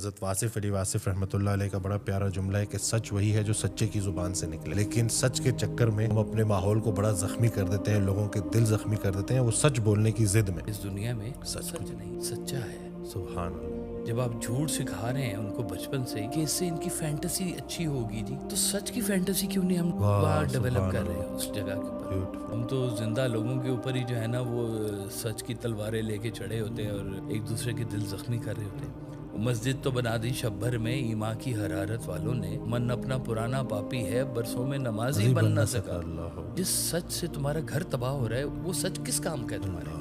حضرت واصف علی واصف رحمۃ اللہ علیہ کا بڑا پیارا جملہ ہے کہ سچ وہی ہے جو سچے کی زبان سے نکلے، لیکن سچ کے چکر میں ہم اپنے ماحول کو بڑا زخمی کر دیتے ہیں، لوگوں کے دل زخمی کر دیتے ہیں وہ سچ بولنے کی ضد میں۔ اس دنیا میں سچ نہیں، سچا ہے۔ سبحان اللہ۔ جب آپ جھوٹ سکھا رہے ہیں ان کو بچپن سے کہ اس سے ان کی فینٹیسی اچھی ہوگی جی، تو سچ کی فینٹیسی کیوں نہیں ہم وہاں ڈیولپ کر رہے ہیں اس جگہ کے اوپر؟ ہم تو زندہ لوگوں کے اوپر ہی جو ہے نا وہ سچ کی تلواریں لے کے چڑھے ہوتے ہیں اور ایک دوسرے کے دل زخمی کر رہے ہوتے ہیں۔ مسجد تو بنا دی شب بھر میں ایمان کی حرارت والوں نے، من اپنا پرانا پاپی ہے برسوں میں نمازی بن نہ سکا۔ جس سچ سے تمہارا گھر تباہ ہو رہا ہے وہ سچ کس کام کا ہے تمہارے؟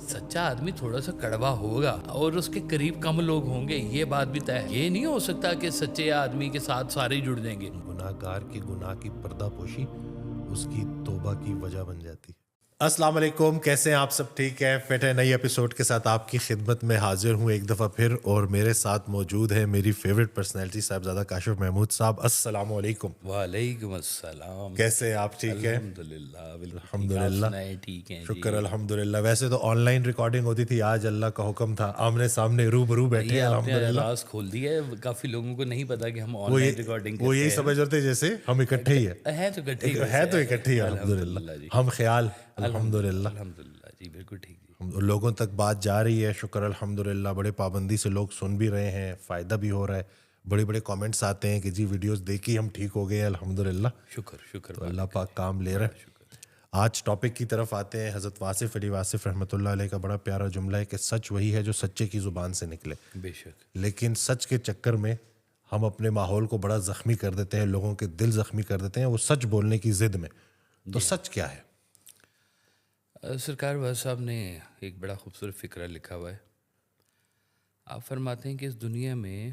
سچا آدمی تھوڑا سا کڑوا ہوگا اور اس کے قریب کم لوگ ہوں گے، یہ بات بھی طے ہے۔ یہ نہیں ہو سکتا کہ سچے آدمی کے ساتھ سارے جڑ جائیں گے۔ گناہ گار کی گناہ کی پردہ پوشی اس کی توبہ کی وجہ بن جاتی۔ السلام علیکم، کیسے ہیں آپ سب؟ ٹھیک ہے؟ فٹ ہے نئی ایپیسوڈ کے ساتھ آپ کی خدمت میں حاضر ہوں ایک دفعہ پھر، اور میرے ساتھ موجود ہے میری فیوریٹ پرسنالٹی صاحبزادہ کاشف محمود صاحب۔ السلام علیکم۔ وعلیکم السلام۔ کیسے ہیں آپ؟ ٹھیک ہے؟ الحمدللہ، الحمدللہ، ٹھیک ہیں۔ شکر الحمدللہ۔ ویسے تو آن لائن ریکارڈنگ ہوتی تھی، آج اللہ کا حکم تھا آمنے سامنے روبرو بیٹھے ہیں الحمدللہ۔ راز کھول دیا ہے، کافی لوگوں کو نہیں پتا کہ ہم آن لائن ریکارڈنگ وہ یہی سمجھ رہے تھے جیسے ہم اکٹھے ہی ہیں، ہے تو اکٹھے ہی الحمدللہ، ہم خیال الحمدللہ۔ الحمدللہ جی، بالکل ٹھیک جی۔ لوگوں تک بات جا رہی ہے، شکر الحمدللہ۔ بڑے پابندی سے لوگ سن بھی رہے ہیں، فائدہ بھی ہو رہا ہے، بڑے بڑے کامنٹس آتے ہیں کہ جی ویڈیوز دیکھی ہم ٹھیک ہو گئے ہیں الحمدللہ۔ شکر تو اللہ پاک کام لے رہے ہیں۔ آج ٹاپک کی طرف آتے ہیں۔ حضرت واصف علی واصف رحمۃ اللہ علیہ کا بڑا پیارا جملہ ہے کہ سچ وہی ہے جو سچے کی زبان سے نکلے، بے شک، لیکن سچ کے چکر میں ہم اپنے ماحول کو بڑا زخمی کر دیتے ہیں، لوگوں کے دل زخمی کر دیتے ہیں وہ سچ بولنے کی ضد میں۔ تو سچ کیا ہے؟ سرکار واز صاحب نے ایک بڑا خوبصورت فقرہ لکھا ہوا ہے۔ آپ فرماتے ہیں کہ اس دنیا میں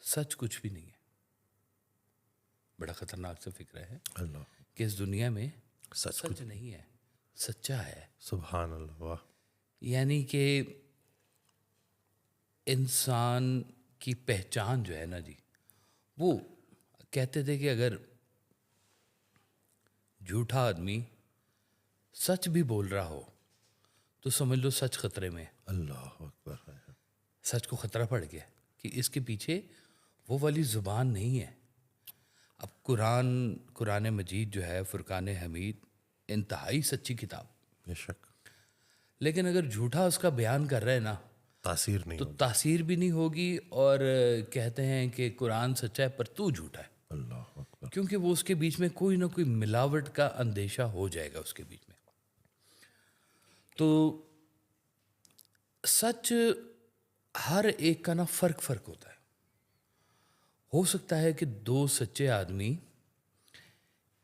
سچ کچھ بھی نہیں ہے۔ بڑا خطرناک سا فقرہ ہے اللہ، کہ اس دنیا میں سچ سچ نہیں ہے، سچا ہے۔ سبحان اللہ، واہ۔ یعنی کہ انسان کی پہچان جو ہے نا جی، وہ کہتے تھے کہ اگر جھوٹا آدمی سچ بھی بول رہا ہو تو سمجھ لو سچ خطرے میں ہے، اللہ اکبر۔ سچ کو خطرہ پڑ گیا کہ اس کے پیچھے وہ والی زبان نہیں ہے۔ اب قرآن مجید جو ہے، فرقان حمید، انتہائی سچی کتاب، بے شک، لیکن اگر جھوٹا اس کا بیان کر رہے ہیں نا تاثیر نہیں تو ہوگی۔ تاثیر بھی نہیں ہوگی، اور کہتے ہیں کہ قرآن سچا ہے پر تو جھوٹا ہے، اللہ اکبر۔ کیونکہ وہ اس کے بیچ میں کوئی نہ کوئی ملاوٹ کا اندیشہ ہو جائے گا اس کے بیچ میں۔ تو سچ ہر ایک کا نا فرق ہوتا ہے۔ ہو سکتا ہے کہ دو سچے آدمی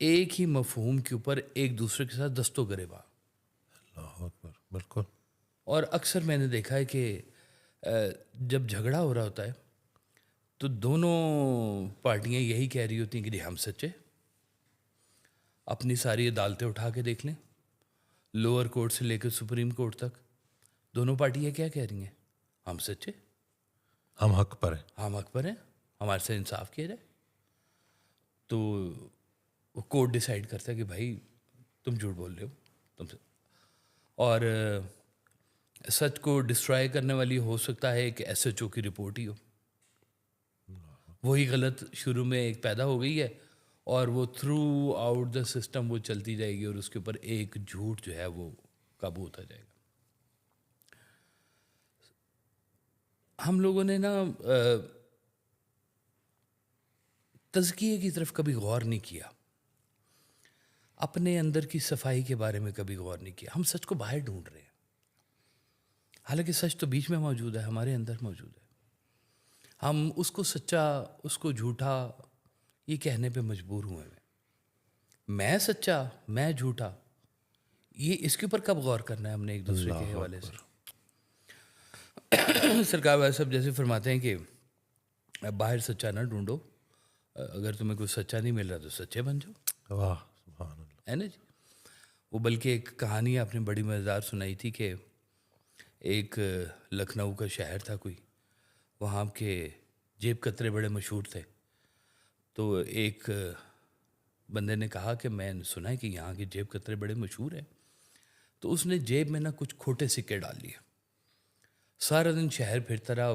ایک ہی مفہوم کے اوپر ایک دوسرے کے ساتھ دست و گریباں، اللہ اکبر، بالکل۔ اور اکثر میں نے دیکھا ہے کہ جب جھگڑا ہو رہا ہوتا ہے تو دونوں پارٹیاں یہی کہہ رہی ہوتی ہیں کہ جی ہم سچے۔ اپنی ساری عدالتیں اٹھا کے دیکھ لیں، لوور کورٹ سے لے کے سپریم کورٹ تک دونوں پارٹیاں کیا کہہ رہی ہیں؟ ہم سچے، ہم حق پر ہیں، ہم حق پر ہیں، ہمارے سے انصاف کیا جائے۔ تو وہ کورٹ ڈیسائیڈ کرتا ہے کہ بھائی تم جھوٹ بول رہے ہو، تم سے، اور سچ کو ڈسٹرائے کرنے والی ہو سکتا ہے کہ ایس ایچ او کی رپورٹ ہی ہو، وہی غلط شروع میں ایک پیدا ہو گئی ہے اور وہ تھرو آؤٹ دا سسٹم وہ چلتی جائے گی، اور اس کے اوپر ایک جھوٹ جو ہے وہ قابو ہوتا جائے گا۔ ہم لوگوں نے نا تزکیے کی طرف کبھی غور نہیں کیا، اپنے اندر کی صفائی کے بارے میں کبھی غور نہیں کیا۔ ہم سچ کو باہر ڈھونڈ رہے ہیں، حالانکہ سچ تو بیچ میں موجود ہے، ہمارے اندر موجود ہے۔ ہم اس کو سچا، اس کو جھوٹا یہ کہنے پہ مجبور ہوئے ہیں۔ میں سچا، میں جھوٹا، یہ اس کے اوپر کب غور کرنا ہے ہم نے ایک دوسرے کے حوالے سے؟ سرکار والا صاحب جیسے فرماتے ہیں کہ باہر سچا نہ ڈھونڈو، اگر تمہیں کوئی سچا نہیں مل رہا تو سچے بن جاؤ، واہ سبحان اللہ، ہے نا جی۔ وہ بلکہ ایک کہانی آپ نے بڑی مزیدار سنائی تھی کہ ایک لکھنؤ کا شہر تھا کوئی، وہاں کے جیب کترے بڑے مشہور تھے۔ تو ایک بندے نے کہا کہ میں نے سنا ہے کہ یہاں کے جیب کترے بڑے مشہور ہیں، تو اس نے جیب میں نا کچھ کھوٹے سکے ڈال لیے، سارا دن شہر پھرتا رہا،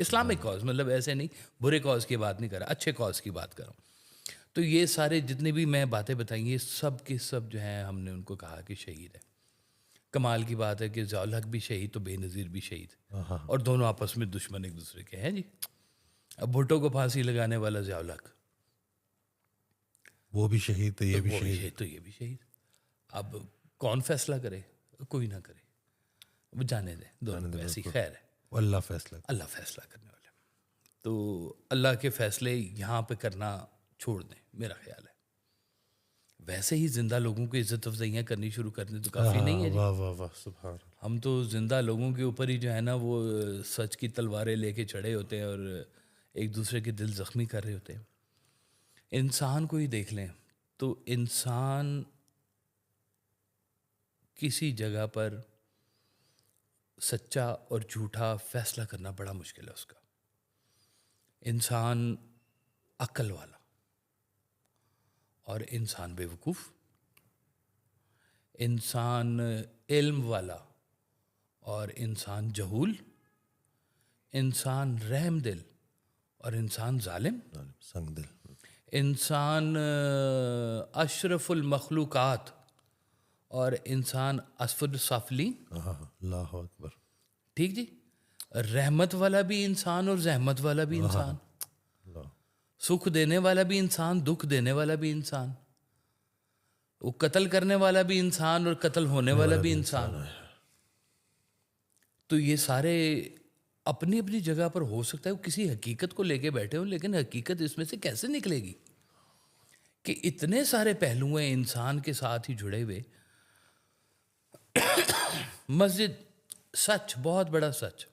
اسلامک کاز، مطلب ایسے نہیں برے کاز کی بات نہیں کر رہا، اچھے کاز کی بات کر رہا ہوں. تو یہ سارے جتنے بھی میں باتیں بتائیں یہ سب کے سب جو ہیں ہم نے ان کو کہا کہ شہید ہے. کمال کی بات ہے کہ ضیاء الحق بھی شہید تو بے نظیر بھی شہید، اور دونوں آپس میں دشمن ایک دوسرے کے ہیں جی. اب بھٹو کو پھانسی لگانے والا ضیاء الحق، وہ بھی شہید تھے، یہ بھی وہ بھی شہید. شہید تو یہ بھی شہید. اب کون فیصلہ کرے؟ کوئی نہ کرے، وہ جانے دیں دونوں کو، ایسی خیر ہے. اللہ فیصلہ. اللہ فیصلہ کرنے والے. تو اللہ کے فیصلے یہاں پہ کرنا چھوڑ دیں میرا خیال ہے. ویسے ہی زندہ لوگوں کی عزت افزائیاں کرنی شروع کر دیں تو کافی نہیں ہے جی. واہ واہ واہ سبحان اللہ. ہم تو زندہ لوگوں کے اوپر ہی جو ہے نا وہ سچ کی تلواریں لے کے چڑھے ہوتے ہیں اور ایک دوسرے کے دل زخمی کر رہے ہوتے ہیں. انسان کو ہی دیکھ لیں تو انسان کسی جگہ پر سچا اور جھوٹا فیصلہ کرنا بڑا مشکل ہے اس کا. انسان عقل والا اور انسان بے وقوف، انسان علم والا اور انسان جہول، انسان رحم دل اور انسان ظالم، سنگ دل، انسان اشرف المخلوقات اور انسان اسفل السافلین. اللہ اکبر. ٹھیک جی. رحمت والا بھی انسان اور زحمت والا بھی انسان، سکھ دینے والا بھی انسان، دکھ دینے والا بھی انسان، وہ قتل کرنے والا بھی انسان اور قتل ہونے والا بھی انسان. تو یہ سارے اپنی اپنی جگہ پر ہو سکتا ہے وہ کسی حقیقت کو لے کے بیٹھے ہوں، لیکن حقیقت اس میں سے کیسے نکلے گی کہ اتنے سارے پہلو ہیں انسان کے ساتھ ہی جڑے ہوئے. مسجد سچ، بہت بڑا سچ.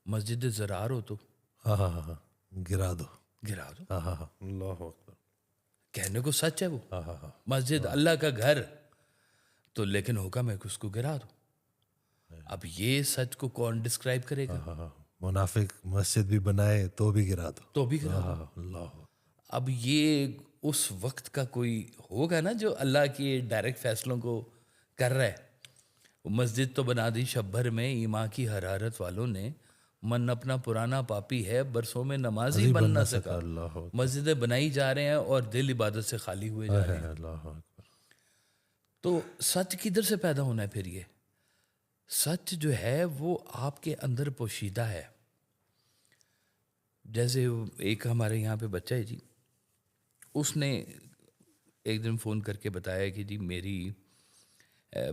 مسجد زرار ہو تو گرا دو، گرا دو. اللہ اکبر. کہنے کو سچ ہے وہ. مسجد اللہ کا گھر تو، لیکن حکم ہے کہ اس کو گرا دو. اب یہ سچ کو کون ڈسکرائب کرے گا؟ منافق مسجد بھی بنائے تو بھی گرا دو، تو بھی گرا دو. اللہ. اب یہ اس وقت کا کوئی ہوگا نا جو اللہ کے ڈائریکٹ فیصلوں کو کر رہا ہے. مسجد تو بنا دی شب بھر میں ایمان کی حرارت والوں نے، من اپنا پرانا پاپی ہے برسوں میں نمازی بن نہ سکا. اللہ مسجدیں بنائی جا رہے ہیں اور دل عبادت سے خالی ہوئے جا رہے ہیں. اللہ اکبر. تو سچ کدھر سے پیدا ہونا ہے پھر؟ یہ سچ جو ہے وہ آپ کے اندر پوشیدہ ہے. جیسے ایک ہمارے یہاں پہ بچہ ہے جی، اس نے ایک دن فون کر کے بتایا کہ جی میری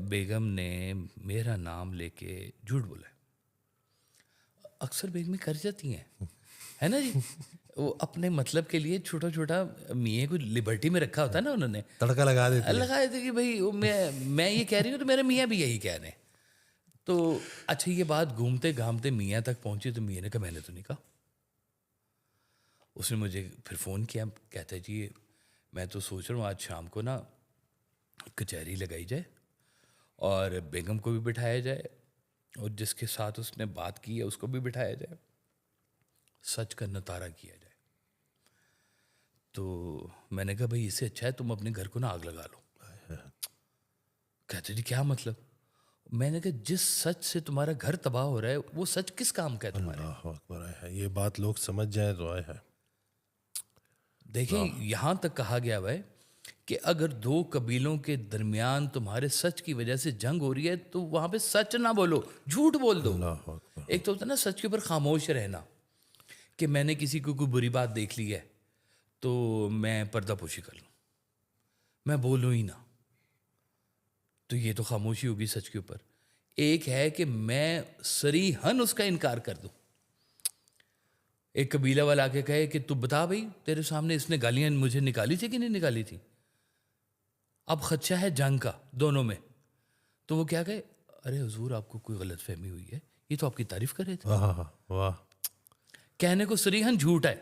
بیگم نے میرا نام لے کے جھوٹ بولا ہے. اکثر بیگمیں کر جاتی ہیں ہے نا جی. وہ اپنے مطلب کے لیے چھوٹا چھوٹا میاں کو لبرٹی میں رکھا ہوتا ہے نا، انہوں نے تڑکا لگا دیتے لگائے تھے کہ بھائی میں یہ کہہ رہی ہوں تو میرے میاں بھی یہی کہہ رہے ہیں. تو اچھا یہ بات گھومتے گھامتے میاں تک پہنچی تو میاں نے کہا میں نے تو نہیں کہا. اس نے مجھے پھر فون کیا، کہتا ہے جی میں تو سوچ رہا ہوں آج شام کو نا کچہری لگائی جائے اور بیگم کو بھی بٹھایا جائے اور جس کے ساتھ اس نے بات کی ہے اس کو بھی بٹھایا جائے، سچ کا نتارا کیا جائے. تو میں نے کہا بھائی اس سے اچھا ہے تم اپنے گھر کو نا آگ لگا لو. کہتے جی کیا مطلب؟ میں نے کہا جس سچ سے تمہارا گھر تباہ ہو رہا ہے وہ سچ کس کام کا ہے تمہارے؟ اللہ اکبر. یہ بات لوگ سمجھ جائیں تو ہے. دیکھیں یہاں تک کہا گیا ہوا ہے کہ اگر دو قبیلوں کے درمیان تمہارے سچ کی وجہ سے جنگ ہو رہی ہے تو وہاں پہ سچ نہ بولو، جھوٹ بول دو. اللہ اکبر. ایک تو ہوتا ہے نا سچ کے اوپر خاموش رہنا، کہ میں نے کسی کو کوئی بری بات دیکھ لی ہے تو میں پردہ پوشی کر لوں، میں بولوں ہی نہ، تو یہ تو خاموشی ہوگی سچ کے اوپر. ایک ہے کہ میں صریحاً اس کا انکار کر دوں. ایک قبیلہ والا آ کے کہے کہ تو بتا بھائی تیرے سامنے اس نے گالیاں مجھے نکالی تھی کہ نہیں نکالی تھی، اب خدشہ ہے جنگ کا دونوں میں، تو وہ کیا کہے ارے حضور آپ کو کوئی غلط فہمی ہوئی ہے، یہ تو آپ کی تعریف کر رہے تھے. واہ. کہنے کو صریحاً جھوٹ ہے،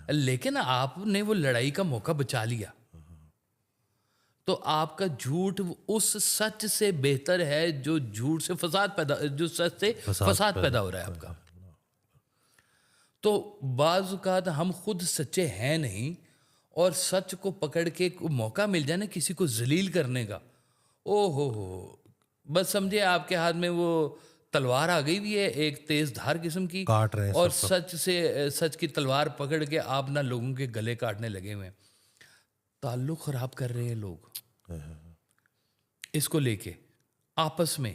لیکن آپ نے وہ لڑائی کا موقع بچا لیا، تو آپ کا جھوٹ اس سچ سے بہتر ہے جو جھوٹ سے فساد پیدا، جو سچ سے فساد پیدا ہو رہا ہے آپ کا. تو بعض اوقات ہم خود سچے ہیں نہیں اور سچ کو پکڑ کے موقع مل جائے نا کسی کو ذلیل کرنے کا، او ہو بس سمجھے آپ کے ہاتھ میں وہ تلوار آ گئی بھی ہے ایک تیز دھار قسم کی, کاٹ رہے ہیں اور سچ کی تلوار پکڑ کے آپ نہ لوگوں کے گلے کاٹنے لگے ہوئے ہیں. تعلق خراب کر رہے ہیں لوگ اس کو لے کے آپس میں.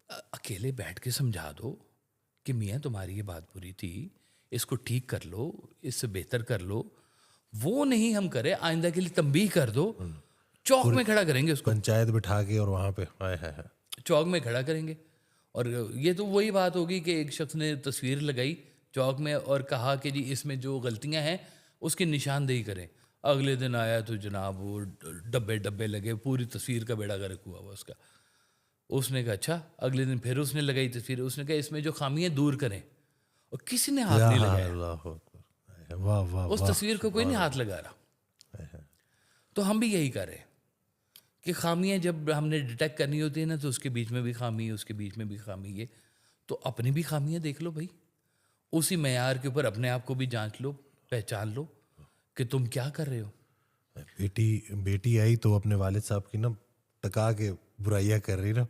اکیلے بیٹھ کے سمجھا دو کہ میاں تمہاری یہ بات بری تھی, اس کو ٹھیک کر لو, اس سے بہتر کر لو. وہ نہیں ہم کرے, آئندہ کے لیے تنبیہ کر دو, چوک میں کھڑا کریں گے اس کو, پنچایت بٹھا کے اور وہاں پہ چوک میں کھڑا کریں گے. اور یہ تو وہی بات ہوگی کہ ایک شخص نے تصویر لگائی چوک میں اور کہا کہ جی اس میں جو غلطیاں ہیں اس کی نشاندہی کریں. اگلے دن آیا تو جناب وہ ڈبے لگے, پوری تصویر کا بیڑا غرق ہوا اس کا. اس نے کہا اچھا. اگلے دن پھر اس نے لگائی تصویر, اس نے کہا اس میں جو خامیاں دور کریں, اور کسی نے ہاتھ نہیں لگایا. واہ اس تصویر کو کوئی نہیں ہاتھ لگا رہا. تو ہم بھی یہی کر رہے ہیں کہ خامیاں جب ہم نے ڈیٹیکٹ کرنی ہوتی ہے نا, تو اس کے بیچ میں بھی خامی, اس کے بیچ میں بھی خامی. یہ تو اپنی بھی خامیاں دیکھ لو بھائی, اسی معیار کے اوپر اپنے آپ کو بھی جانچ لو, پہچان لو کہ تم کیا کر رہے ہو. بیٹی آئی تو اپنے والد صاحب کی نا ٹکا کے برائیاں کر رہی نا,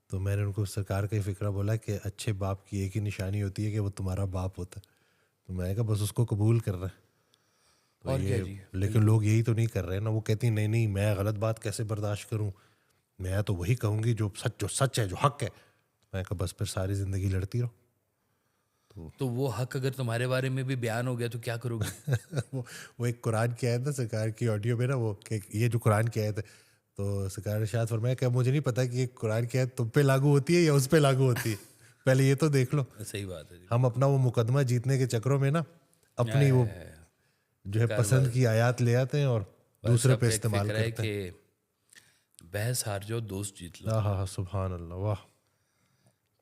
تو میں نے ان کو سرکار کا ہی فکرہ بولا کہ اچھے باپ کی ایک ہی نشانی ہوتی ہے کہ وہ تمہارا باپ ہوتا ہے. تو میں نے کہا بس اس کو قبول کر رہا ہے. اور کیا جی, لیکن لوگ یہی تو نہیں کر رہے نا, وہ کہتی ہیں نہیں میں غلط بات کیسے برداشت کروں, میں تو وہی کہوں گی جو سچ ہے, جو حق ہے. میں کہا بس پھر ساری زندگی لڑتی رہو. تو وہ حق اگر تمہارے بارے میں بھی بیان ہو گیا تو کیا کرو گے؟ وہ ایک قرآن کی آیت نا سرکار کی آڈیو میں نا, وہ کہ یہ جو قرآن کی آیت ہے, تو سرکار ارشاد فرمایا کہ مجھے نہیں پتا کہ یہ قرآن کی آیت تم پہ لاگو ہوتی ہے یا اس پہ لاگو ہوتی ہے, پہلے یہ تو دیکھ لو. صحیح بات ہے جی. ہم اپنا وہ مقدمہ جیتنے کے چکروں میں نا اپنی وہ جو ہے پسند کی آیات لے آتے ہیں اور دوسرے پہ استعمال کرتے ہیں. کہ بحث ہار جو دوست جیت لو. ہاں سبحان اللہ, واہ.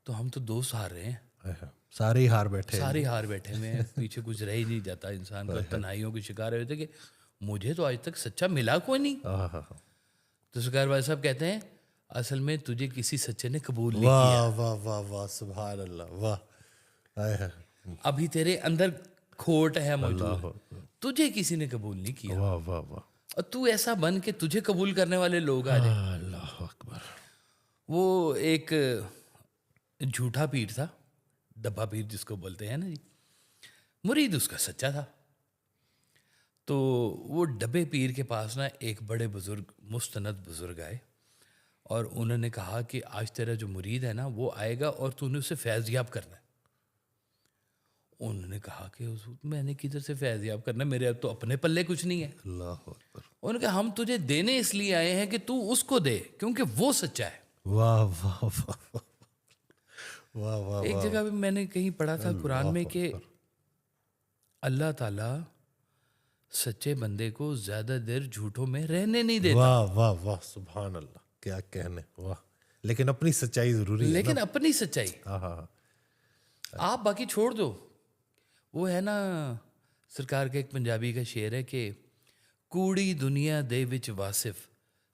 تو ہم تو دوست ہار رہے ہیں, سارے ہی ہار بیٹھے, سارے ہار بیٹھے میں, پیچھے کچھ رہ ہی نہیں جاتا انسان کا. تنہائیوں کے شکار ہوتے کہ مجھے تو آج تک سچا ملا کوئی نہیں. تو سرکار بھائی صاحب کہتے ہیں اصل میں تجھے کسی سچے نے قبول نہیں کیا. واہ واہ واہ سبحان اللہ, واہ. ابھی تیرے اندر کھوٹ ہے موجود, تجھے کسی نے قبول نہیں کیا. واہ واہ واہ. اور تو ایسا بن کہ تجھے قبول کرنے والے لوگ آ جائیں. اللہ اکبر. وہ ایک جھوٹا پیر تھا, ڈبا پیر جس کو بولتے ہیں نا جی, مرید اس کا سچا تھا. تو وہ ڈبے پیر کے پاس نا ایک بڑے بزرگ, مستند بزرگ آئے, اور انہوں نے کہا کہ آج تیرا جو مرید ہے نا وہ آئے گا اور تو نے اسے فیض یاب کرنا ہے. انہوں نے کہا کہ حضور میں نے کدھر سے فیض یاب کرنا ہے, میرے اب تو اپنے پلے کچھ نہیں ہے. اللہ اکبر. انہوں نے کہا ہم تجھے دینے اس لیے آئے ہیں کہ تو اس کو دے, کیونکہ وہ سچا ہے. واہ واہ واہ واہ واہ. ایک جگہ بھی میں نے کہیں پڑھا تھا قرآن میں کہ اللہ تعالیٰ سچے بندے کو زیادہ دیر جھوٹوں میں رہنے نہیں دیتا. واہ واہ واہ سبحان اللہ, کیا کہنے, واہ. لیکن اپنی سچائی ضروری ہے, لیکن اپنی سچائی. آپ باقی چھوڑ دو. وہ ہے نا سرکار کا ایک پنجابی کا شعر ہے کہ کوڑی دنیا دے وچ واصف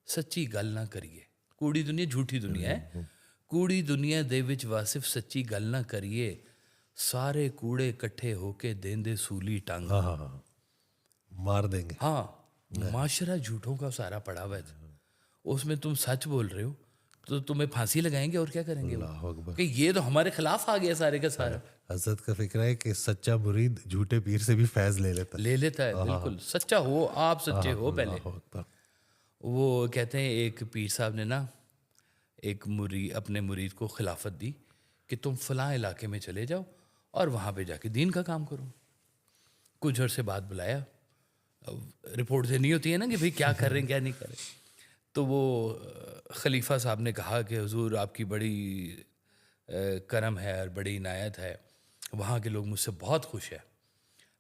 سچی گل نہ کریے. کوڑی دنیا جھوٹی دنیا ہے. کوڑی دنیا دے وچ واصف سچی گل نہ کریے, سارے کوڑے کٹھے ہو کے دین دے سولی ٹانگ. مار دیں گے. ہاں, معاشرہ جھوٹوں کا سارا پڑا ہوا ہے, اس میں تم سچ بول رہے ہو تو تمہیں پھانسی لگائیں گے اور کیا کریں گے. اللہ اکبر. کہ یہ تو ہمارے خلاف آ گیا سارے کا سارا. حضرت کا فکر ہے کہ سچا مرید جھوٹے پیر سے بھی فیض لے لیتا ہے. بالکل سچا ہو, آپ سچے ہو پہلے. اللہ اکبر. وہ کہتے ہیں ایک پیر صاحب نے نا ایک اپنے مرید کو خلافت دی کہ تم فلاں علاقے میں چلے جاؤ اور وہاں پہ جا کے دین کا کام کرو. کچھ عرصے بعد بلایا, رپورٹ دینی ہوتی ہے نا کہ بھئی کیا کر رہے ہیں کیا نہیں کر رہے. تو وہ خلیفہ صاحب نے کہا کہ حضور آپ کی بڑی کرم ہے اور بڑی عنایت ہے, وہاں کے لوگ مجھ سے بہت خوش ہیں.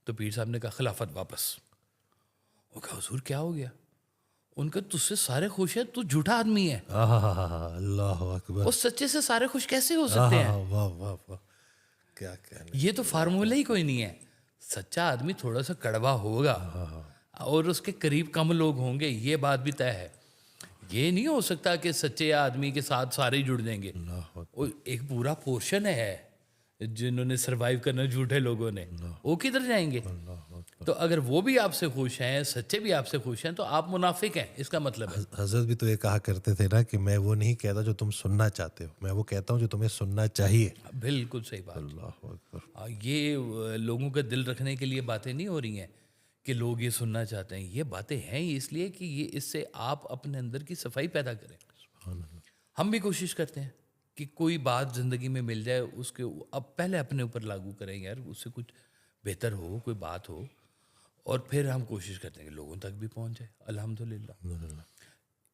تو پیر صاحب نے کہا خلافت واپس. وہ کہا حضور کیا ہو گیا؟ ان کا تجھ سے سارے خوش ہیں, تو جھوٹا آدمی ہے. اللہ اکبر. وہ سچے سے سارے خوش کیسے ہو سکتے ہیں؟ واہ واہ واہ, کیا کہنے. یہ تو فارمولہ ہی کوئی نہیں ہے. سچا آدمی تھوڑا سا کڑوا ہوگا اور اس کے قریب کم لوگ ہوں گے, یہ بات بھی طے ہے. یہ نہیں ہو سکتا کہ سچے آدمی کے ساتھ سارے جڑ جائیں گے. ایک پورا پورشن ہے جنہوں نے سروائیو کرنا جھوٹے لوگوں نے، وہ کدھر جائیں گے؟ تو اگر وہ بھی آپ سے خوش ہیں، سچے بھی آپ سے خوش ہیں، تو آپ منافق ہیں، اس کا مطلب ہے۔ حضرت بھی تو یہ کہا کرتے تھے نا کہ میں وہ نہیں کہتا جو تم سننا چاہتے ہو، میں وہ کہتا ہوں جو تمہیں سننا چاہیے۔ بالکل صحیح بات۔ اللہ اکبر۔ یہ لوگوں کا دل رکھنے کے لیے باتیں نہیں ہو رہی ہیں کہ لوگ یہ سننا چاہتے ہیں، یہ باتیں ہیں اس لیے کہ یہ اس سے آپ اپنے اندر کی صفائی پیدا کریں۔ سبحان اللہ۔ ہم بھی کوشش کرتے ہیں کہ کوئی بات زندگی میں مل جائے، اس کے اب پہلے اپنے اوپر لاگو کریں، یار اس سے کچھ بہتر ہو، کوئی بات ہو، اور پھر ہم کوشش کرتے ہیں کہ لوگوں تک بھی پہنچ جائے۔ الحمدللہ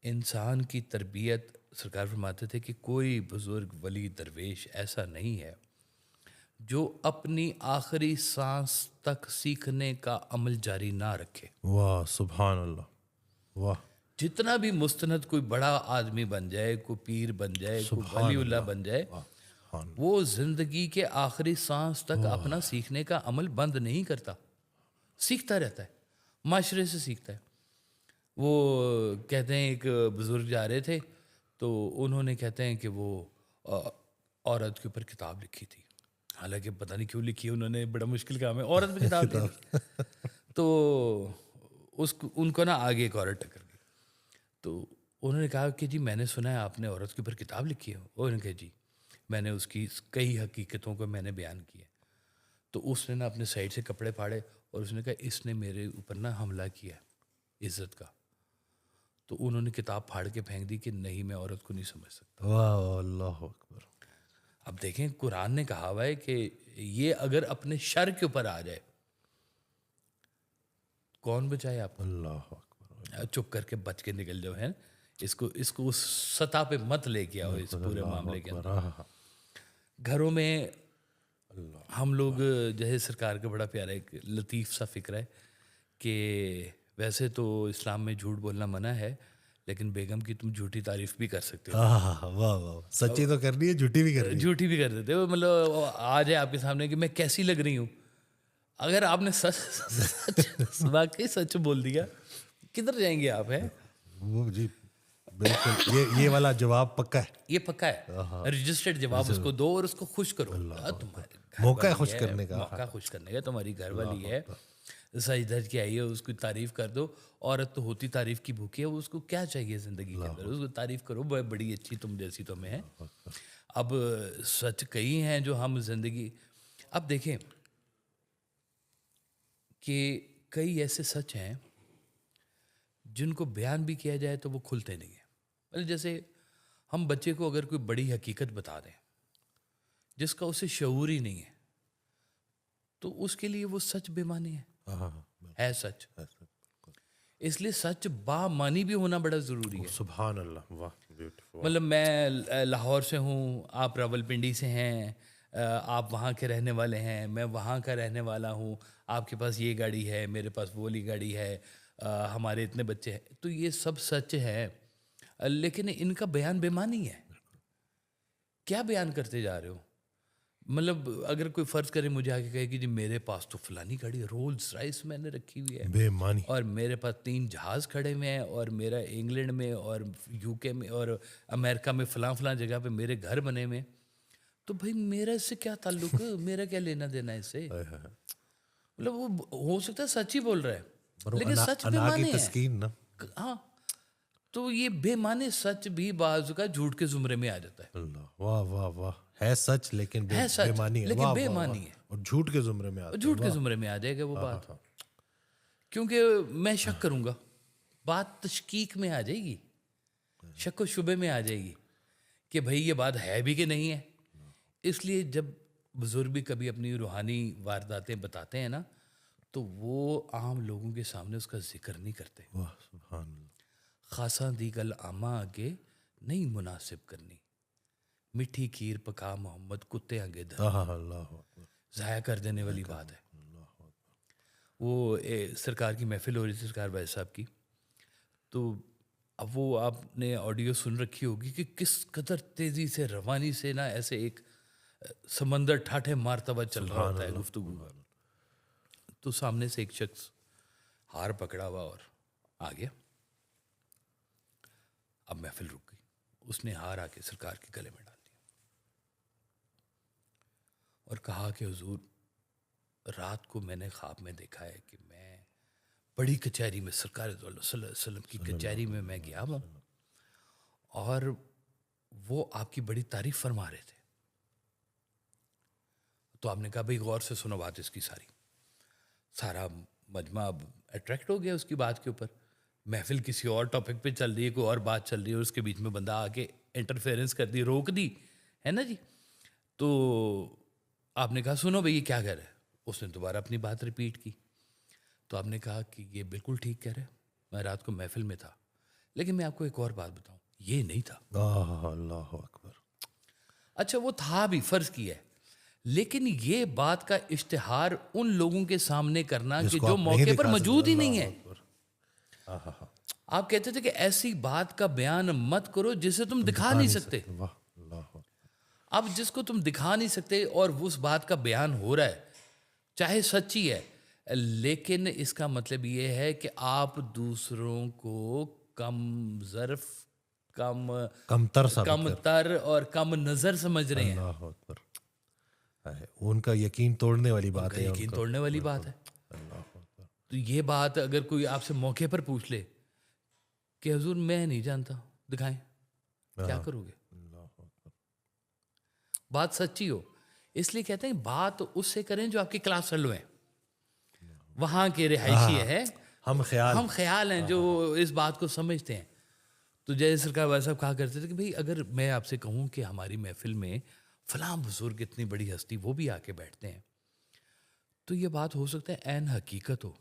انسان کی تربیت، سرکار فرماتے تھے کہ کوئی بزرگ ولی درویش ایسا نہیں ہے جو اپنی آخری سانس تک سیکھنے کا عمل جاری نہ رکھے۔ واہ سبحان اللہ، واہ جتنا بھی مستند کوئی بڑا آدمی بن جائے، کوئی پیر بن جائے، کوئی ولی اللہ بن جائے، وہ زندگی کے آخری سانس تک اپنا سیکھنے کا عمل بند نہیں کرتا، سیکھتا رہتا ہے، معاشرے سے سیکھتا ہے۔ وہ کہتے ہیں ایک بزرگ جا رہے تھے تو انہوں نے کہتے ہیں کہ وہ عورت کے اوپر کتاب لکھی تھی، حالانکہ پتہ نہیں کیوں لکھی ہے انہوں نے، بڑا مشکل کام ہے عورت پہ کتاب لکھی۔ تو ان کو نا آگے ایک عورت ٹکر گئی، تو انہوں نے کہا کہ جی میں نے سنا ہے آپ نے عورت کے اوپر کتاب لکھی ہے۔ انہوں نے کہا جی میں نے اس کی کئی حقیقتوں کو میں نے بیان کیا۔ تو اس نے نا اپنے سائڈ سے کپڑے پھاڑے اور اس نے کہا اس نے میرے اوپر نا حملہ کیا ہے عزت کا۔ تو انہوں نے کتاب پھاڑ کے پھینک دی کہ نہیں میں عورت کو نہیں سمجھ سکتا۔ واہ اللہ اکبر۔ اب دیکھیں قرآن نے کہا ہوا ہے کہ یہ اگر اپنے شر کے اوپر آ جائے کون بچائے آپ کو؟ اللہ اکبر۔ چپ کر کے بچ کے نکل جاؤ، ہے اس کو اس سطح پہ مت لے کے آؤ اس پورے معاملے کے اندر۔ گھروں میں ہم لوگ جو ہے، سرکار کا بڑا پیارا ایک لطیف سا فکر ہے کہ ویسے تو اسلام میں جھوٹ بولنا منع ہے، لیکن بیگم کی تم جھوٹی تعریف بھی کر سکتے ہو۔ واہ واہ، سچی تو کرنی ہے، جھوٹی بھی کرنی ہے۔ جھوٹی بھی کر دیتے ہو، مطلب آ جائے آپ کے سامنے کہ میں کیسی لگ رہی ہوں، اگر آپ نے سچ واقعی سچ بول دیا کدھر جائیں گے آپ؟ ہے وہ جی بالکل، یہ والا جواب پکا ہے، یہ پکا ہے، رجسٹرڈ جواب اس کو دو اور اس کو خوش کرو۔ تمہارے موقع ہے خوش کرنے کا، موقع خوش کرنے کا، تمہاری گھر والی ہے، سج دھج کے آئی ہے، اس کی تعریف کر دو۔ عورت تو ہوتی تعریف کی بھوکی ہے، اس کو کیا چاہیے زندگی کے اندر، اس کو تعریف کرو، بڑی اچھی تم جیسی تمہیں ہے۔ اب سچ کئی ہیں جو ہم زندگی، اب دیکھیں کہ کئی ایسے سچ ہیں جن کو بیان بھی کیا جائے تو وہ کھلتے نہیں ہیں۔ جیسے ہم بچے کو اگر کوئی بڑی حقیقت بتا دیں جس کا اسے شعور ہی نہیں ہے، تو اس کے لیے وہ سچ بے معنی ہے سچ۔ اس لیے سچ با معنی بھی ہونا بڑا ضروری ہے۔ سبحان اللہ، واہ بیوٹیفل۔ مطلب میں لاہور سے ہوں، آپ راول پنڈی سے ہیں، آپ وہاں کے رہنے والے ہیں، میں وہاں کا رہنے والا ہوں، آپ کے پاس یہ گاڑی ہے، میرے پاس وہ والی گاڑی ہے، ہمارے اتنے بچے ہیں، تو یہ سب سچ ہے، لیکن ان کا بیان بے معنی ہے۔ کیا بیان کرتے جا رہے ہو؟ مطلب اگر کوئی فرض کرے مجھے آگے کہے کہ جی میرے پاس تو فلانی گاڑی رولز رائس میں نے رکھی ہوئی ہے، بے معنی، اور میرے پاس 3 جہاز کھڑے ہوئے ہیں، اور میرا انگلینڈ میں اور یو کے میں اور امریکہ میں فلاں جگہ پہ میرے گھر بنے ہوئے، تو بھائی میرا اس سے کیا تعلق ہے؟ میرا کیا لینا دینا ہے اس سے؟ مطلب وہ ہو سکتا ہے سچ ہی بول رہا ہے لیکن سچ بے معنی ہے۔ تسکین نا، ہاں، تو یہ بے معنی سچ بھی بعض کا جھوٹ کے زمرے میں آ جاتا ہے۔ اللہ، واہ واہ واہ، ہے سچ لیکن بے معنی ہے، لیکن بے معنی ہے، اور جھوٹ کے زمرے میں آتا ہے، جھوٹ کے زمرے میں آ جائے گا وہ بات، کیونکہ میں شک کروں گا، بات تشکیک میں آ جائے گی، شک و شبے میں آ جائے گی کہ بھائی یہ بات ہے بھی کہ نہیں ہے۔ اس لیے جب بزرگ بھی کبھی اپنی روحانی وارداتیں بتاتے ہیں نا، تو وہ عام لوگوں کے سامنے اس کا ذکر نہیں کرتے۔ واہ سبحان اللہ۔ خاصاں دی گل آماں آگے نہیں مناسب کرنی، میٹھی کھیر پکا محمد کتے آگے دھر، اللہ ضائع کر دینے والی بات ہے۔ وہ سرکار کی محفل ہو رہی تھی، سرکار بھائی صاحب کی، تو اب وہ آپ نے آڈیو سن رکھی ہوگی کہ کس قدر تیزی سے روانی سے نا ایسے ایک سمندر ٹھاٹھے مارتا ہوا چل رہا ہوتا ہے گفتگو کا، تو سامنے سے ایک شخص ہار پکڑا ہوا اور آ گیا۔ اب محفل رک گئی، اس نے ہار آ کے سرکار کے گلے میں ڈال دیا، اور کہا کہ حضور رات کو میں نے خواب میں دیکھا ہے کہ میں بڑی کچہری میں سرکار صلی اللہ علیہ وسلم کی کچہری میں گیا ہوں اور وہ آپ کی بڑی تعریف فرما رہے تھے. تو آپ نے کہا بھائی غور سے سنو بات اس کی سارا مجمع اب اٹریکٹ ہو گیا اس کی بات کے اوپر. محفل کسی اور ٹاپک پہ چل رہی ہے, کوئی اور بات چل رہی ہے اور اس کے بیچ میں بندہ آ کے انٹرفیئرنس کر دی, روک دی ہے نا جی. تو آپ نے کہا سنو بھائی یہ کیا کہہ رہا ہے. اس نے دوبارہ اپنی بات ریپیٹ کی. تو آپ نے کہا کہ یہ بالکل ٹھیک کہہ رہے ہیں, میں رات کو محفل میں تھا, لیکن میں آپ کو ایک اور بات بتاؤں, یہ نہیں تھا. اللہ اکبر. اچھا وہ تھا بھی, فرض کیا ہے, لیکن یہ بات کا اشتہار ان لوگوں کے سامنے کرنا کہ جو موقع پر موجود ہی نہیں ہے. آپ کہتے تھے کہ ایسی بات کا بیان مت کرو جسے تم دکھا نہیں سکتے. اب جس کو تم دکھا نہیں سکتے اور اس بات کا بیان ہو رہا ہے, چاہے سچی ہے, لیکن اس کا مطلب یہ ہے کہ آپ دوسروں کو کم ظرف, کم تر اور کم نظر سمجھ رہے ہیں. اللہ اکبر. ان کا یقین توڑنے والی بات ہے. یقین توڑنے والی بات ہے. تو یہ بات اگر کوئی آپ سے موقع پر پوچھ لے کہ حضور میں نہیں جانتا, دکھائیں, کیا کرو گے؟ بات سچی ہو. اس لیے کہتے ہیں بات اس سے کریں جو آپ کی کلاس فیلو ہیں, وہاں کے رہائشی ہے, ہم خیال ہیں جو اس بات کو سمجھتے ہیں. تو جیسے سرکار بھائی صاحب کہا کرتے تھے کہ بھائی اگر میں آپ سے کہوں کہ ہماری محفل میں فلاں بزرگ اتنی بڑی ہستی وہ بھی آ کے بیٹھتے ہیں, تو یہ بات ہو سکتا ہے عین حقیقت ہو,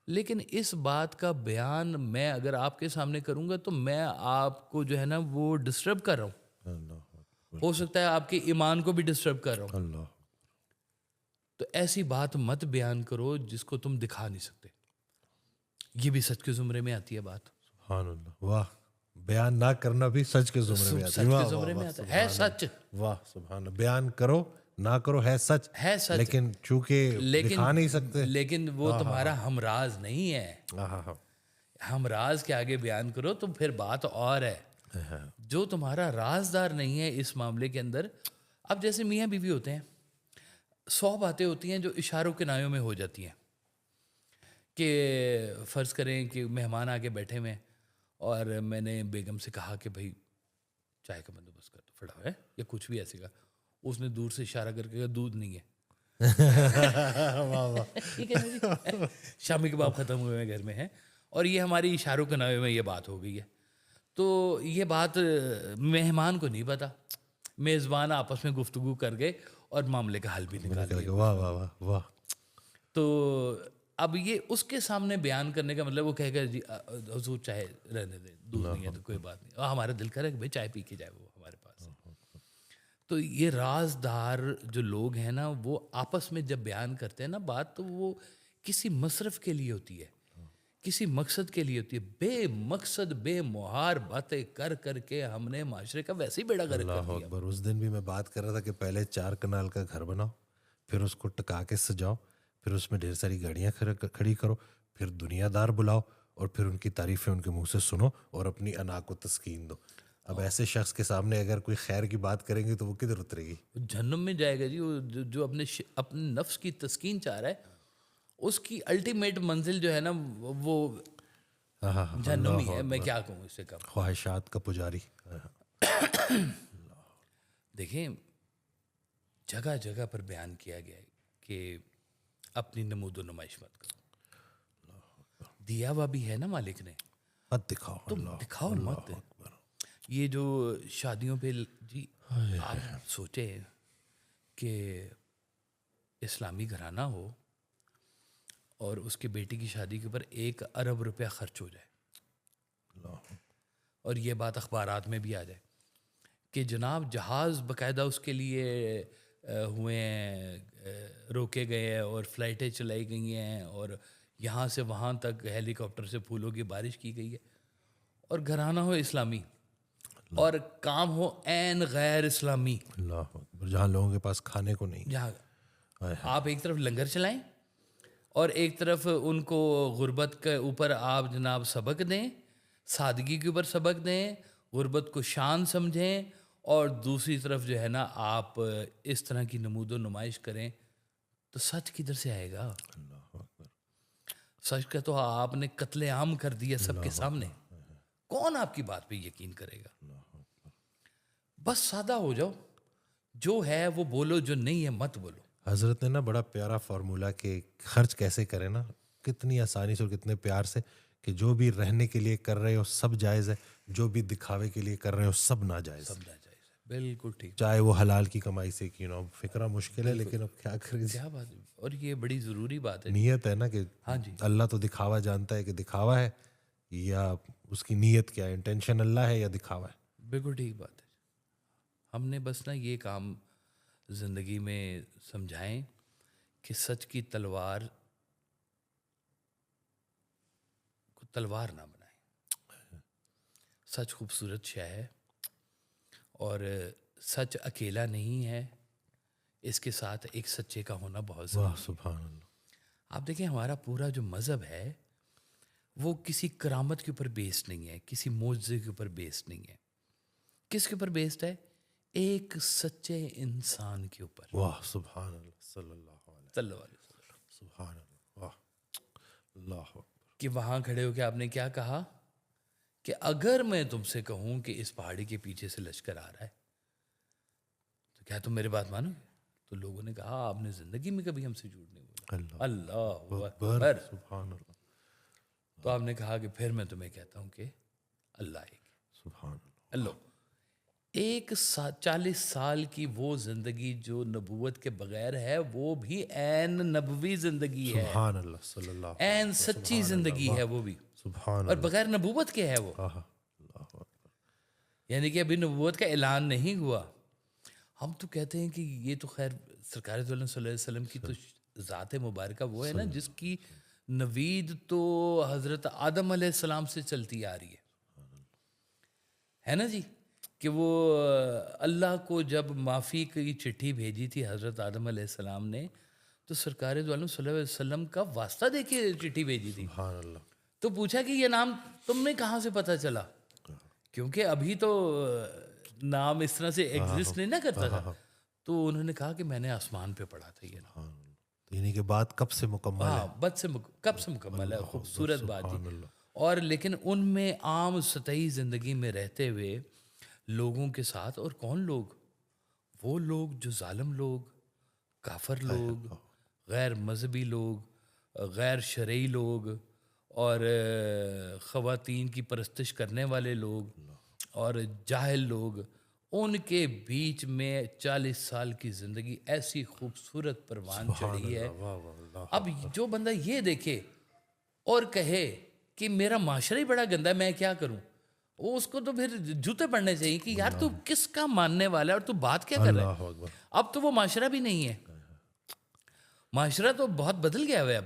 لیکن اس بات کا بیان میں اگر آپ کے سامنے کروں گا تو میں آپ کو جو ہے نا وہ ڈسٹرب کر رہا ہوں. ہو سکتا ہے آپ کے ایمان کو بھی ڈسٹرب کر رہا ہوں. تو ایسی بات مت بیان کرو جس کو تم دکھا نہیں سکتے. یہ بھی سچ کے زمرے میں آتی ہے بات. سبحان اللہ. واہ, بیان نہ کرنا بھی سچ کے زمرے میں آتا ہے. سچ کے زمرے میں آتا ہے سچ. واہ سبحان اللہ. بیان کرو نہ کرو ہے سچ, لیکن چونکہ دکھا نہیں سکتے. لیکن وہ تمہارا ہمراز نہیں ہے. ہمراز کے آگے بیان کرو تو پھر بات اور ہے. جو تمہارا رازدار نہیں ہے اس معاملے کے اندر, اب جیسے میاں بیوی ہوتے ہیں, 100 باتیں ہوتی ہیں جو اشاروں کنایوں میں ہو جاتی ہیں. کہ فرض کریں کہ مہمان آ کے بیٹھے ہوئے اور میں نے بیگم سے کہا کہ بھائی چائے کا بندوبست کر دو فٹافٹ ہے, یا کچھ بھی ایسے کا. اس نے دور سے اشارہ کر کے کہا دودھ نہیں ہے. ٹھیک ہے, شامی کباب ختم ہوئے گھر میں ہیں, اور یہ ہماری اشاروں کنایوں میں یہ بات ہو گئی ہے. تو یہ بات مہمان کو نہیں پتا, میزبان آپس میں گفتگو کر گئے اور معاملے کا حل بھی نکال گئے. واہ واہ واہ واہ. تو اب یہ اس کے سامنے بیان کرنے کا مطلب وہ کہے گا جی حضور چاہے رہنے دیں, دودھ نہیں ہے تو کوئی بات نہیں, اور ہمارا دل کرے کہ بھائی چائے پی کے جائے وہ ہمارے پاس. تو یہ رازدار جو لوگ ہیں نا وہ آپس میں جب بیان کرتے ہیں نا بات, تو وہ کسی مصرف کے لیے ہوتی ہے, کسی مقصد کے لیے ہوتی ہے. بے مقصد بے مہار باتیں کر کر کے ہم نے معاشرے کا ویسے ہی بیڑا غرق کر دیا. اکبر. اس دن بھی میں بات کر رہا تھا کہ پہلے 4 کنال کا گھر بناؤ, پھر اس کو ٹکا کے سجاؤ, پھر اس میں ڈھیر ساری گاڑیاں کھڑی کرو, پھر دنیا دار بلاؤ, اور پھر ان کی تعریفیں ان کے منہ سے سنو اور اپنی انا کو تسکین دو. اب ایسے شخص کے سامنے اگر کوئی خیر کی بات کریں گے تو وہ کدھر اترے گی؟ جہنم میں جائے گا جی. جو اپنے نفس کی تسکین چاہ رہا ہے اس کی الٹیمیٹ منزل جو ہے نا وہ جہنم ہی ہے. میں کیا کہوں اس سے کم. خواہشات کا پجاری. دیکھیں جگہ جگہ پر بیان کیا گیا ہے کہ اپنی نمود و نمائش مت کرو. دیا ہوا بھی ہے نا مالک نے, مت دکھاؤ. تم دکھاؤ مت. یہ جو شادیوں پہ جی آپ سوچے کہ اسلامی گھرانہ ہو اور اس کے بیٹی کی شادی کے اوپر 1 ارب روپیہ خرچ ہو جائے, اور یہ بات اخبارات میں بھی آ جائے کہ جناب جہاز باقاعدہ اس کے لیے ہوئے ہیں, روکے گئے ہیں اور فلائٹیں چلائی گئی ہیں, اور یہاں سے وہاں تک ہیلی کاپٹر سے پھولوں کی بارش کی گئی ہے, اور گھرانہ ہو اسلامی اور کام ہو عین غیر اسلامی. اللہ اکبر. جہاں لوگوں کے پاس کھانے کو نہیں, جہاں آپ ایک طرف لنگر چلائیں اور ایک طرف ان کو غربت کے اوپر آپ جناب سبق دیں, سادگی کے اوپر سبق دیں, غربت کو شان سمجھیں, اور دوسری طرف جو ہے نا آپ اس طرح کی نمود و نمائش کریں تو سچ کدھر سے آئے گا؟ سچ کا تو آپ نے قتل عام کر دیا سب کے سامنے، کون آپ کی بات پہ یقین کرے گا؟ بس سادہ ہو جاؤ، جو ہے وہ بولو، جو نہیں ہے مت بولو. حضرت نے نا بڑا پیارا فارمولا کہ خرچ کیسے کریں نا، کتنی آسانی سے اور کتنے پیار سے، کہ جو بھی رہنے کے لیے کر رہے ہو سب جائز ہے، جو بھی دکھاوے کے لیے کر رہے ہو سب ناجائز. سب ناجائز ہے، بالکل ٹھیک. چاہے وہ حلال کی کمائی سے کی نہ، فکرہ مشکل ہے لیکن اب کیا کریں. کیا بات ہے، اور یہ بڑی ضروری بات ہے. نیت ہے نا کہ ہاں جی، اللہ تو دکھاوا جانتا ہے کہ دکھاوا ہے یا اس کی نیت کیا ہے، انٹینشن اللہ ہے یا دکھاوا ہے. بالکل ٹھیک بات ہے. ہم نے بس نا یہ کام زندگی میں سمجھائیں کہ سچ کی تلوار کو تلوار نہ بنائیں. سچ خوبصورت شے ہے اور سچ اکیلا نہیں ہے، اس کے ساتھ ایک سچے کا ہونا بہت ضروری ہے. واہ سبحان اللہ. آپ دیکھیں ہمارا پورا جو مذہب ہے وہ کسی کرامت کے اوپر بیسڈ نہیں ہے، کسی معجزے کے اوپر بیسڈ نہیں ہے. کس کے اوپر بیسڈ ہے؟ ایک سچے انسان کے اوپر. واہ سبحان اللہ صلی اللہ علیہ صلی اللہ علیہ وسلم. سبحان اللہ. واہ اللہ اکبر. کہ وہاں کھڑے ہو کے آپ نے کیا کہا کہ اگر میں تم سے کہوں کہ اس پہاڑی کے پیچھے سے لشکر آ رہا ہے تو کیا تم میری بات مانو گے؟ تو لوگوں نے کہا آپ نے زندگی میں کبھی ہم سے جھوٹ نہیں بولا. اللہ اکبر. سبحان اللہ. تو آپ نے کہا کہ پھر میں تمہیں کہتا ہوں کہ اللہ ایک ہے. سبحان اللہ. اللہ. 40 سال کی وہ زندگی جو نبوت کے بغیر ہے وہ بھی عین نبوی زندگی ہے، سبحان اللہ صلی اللہ عین سچی زندگی ہے وہ بھی، سبحان اور بغیر نبوت کے ہے وہ. اللہ اکبر. یعنی کہ ابھی نبوت کا اعلان نہیں ہوا. ہم تو کہتے ہیں کہ یہ تو خیر سرکار صلی اللہ علیہ وسلم کی تو ذات مبارکہ وہ ہے نا جس کی نوید تو حضرت آدم علیہ السلام سے چلتی آ رہی ہے نا جی. کہ وہ اللہ کو جب معافی کی چٹھی بھیجی تھی حضرت آدم علیہ السلام نے تو سرکار دو عالم صلی اللہ علیہ وسلم کا واسطہ دے کے چٹھی بھیجی تھی. سبحان اللہ. تو پوچھا کہ یہ نام تم نے کہاں سے پتہ چلا؟ کیونکہ ابھی تو نام اس طرح سے ایگزسٹ نہیں نہ کرتا تھا. تو انہوں نے کہا کہ میں نے آسمان پہ پڑھا تھا یہ نام. یعنی کہ بات کب سے مکمل ہے؟ بد سے کب سے مکمل ہے. خوبصورت بات سبحان تھی. اللہ. اور لیکن ان میں عام سطحی زندگی میں رہتے ہوئے لوگوں کے ساتھ، اور کون لوگ؟ وہ لوگ جو ظالم لوگ، کافر لوگ، غیر مذہبی لوگ، غیر شرعی لوگ، اور خواتین کی پرستش کرنے والے لوگ اور جاہل لوگ، ان کے بیچ میں 40 سال کی زندگی ایسی خوبصورت پروان چڑھی ہے. واہ واہ اللہ. اب جو بندہ یہ دیکھے اور کہے کہ میرا معاشرہ ہی بڑا گندا ہے میں کیا کروں، وہ اس کو تو پھر جوتے پڑنے چاہیے کہ یار تو کس کا ماننے والا ہے اور تو بات کیا کر رہا ہے. اللہ اکبر. اب تو وہ معاشرہ بھی نہیں ہے، معاشرہ تو بہت بدل گیا ہے.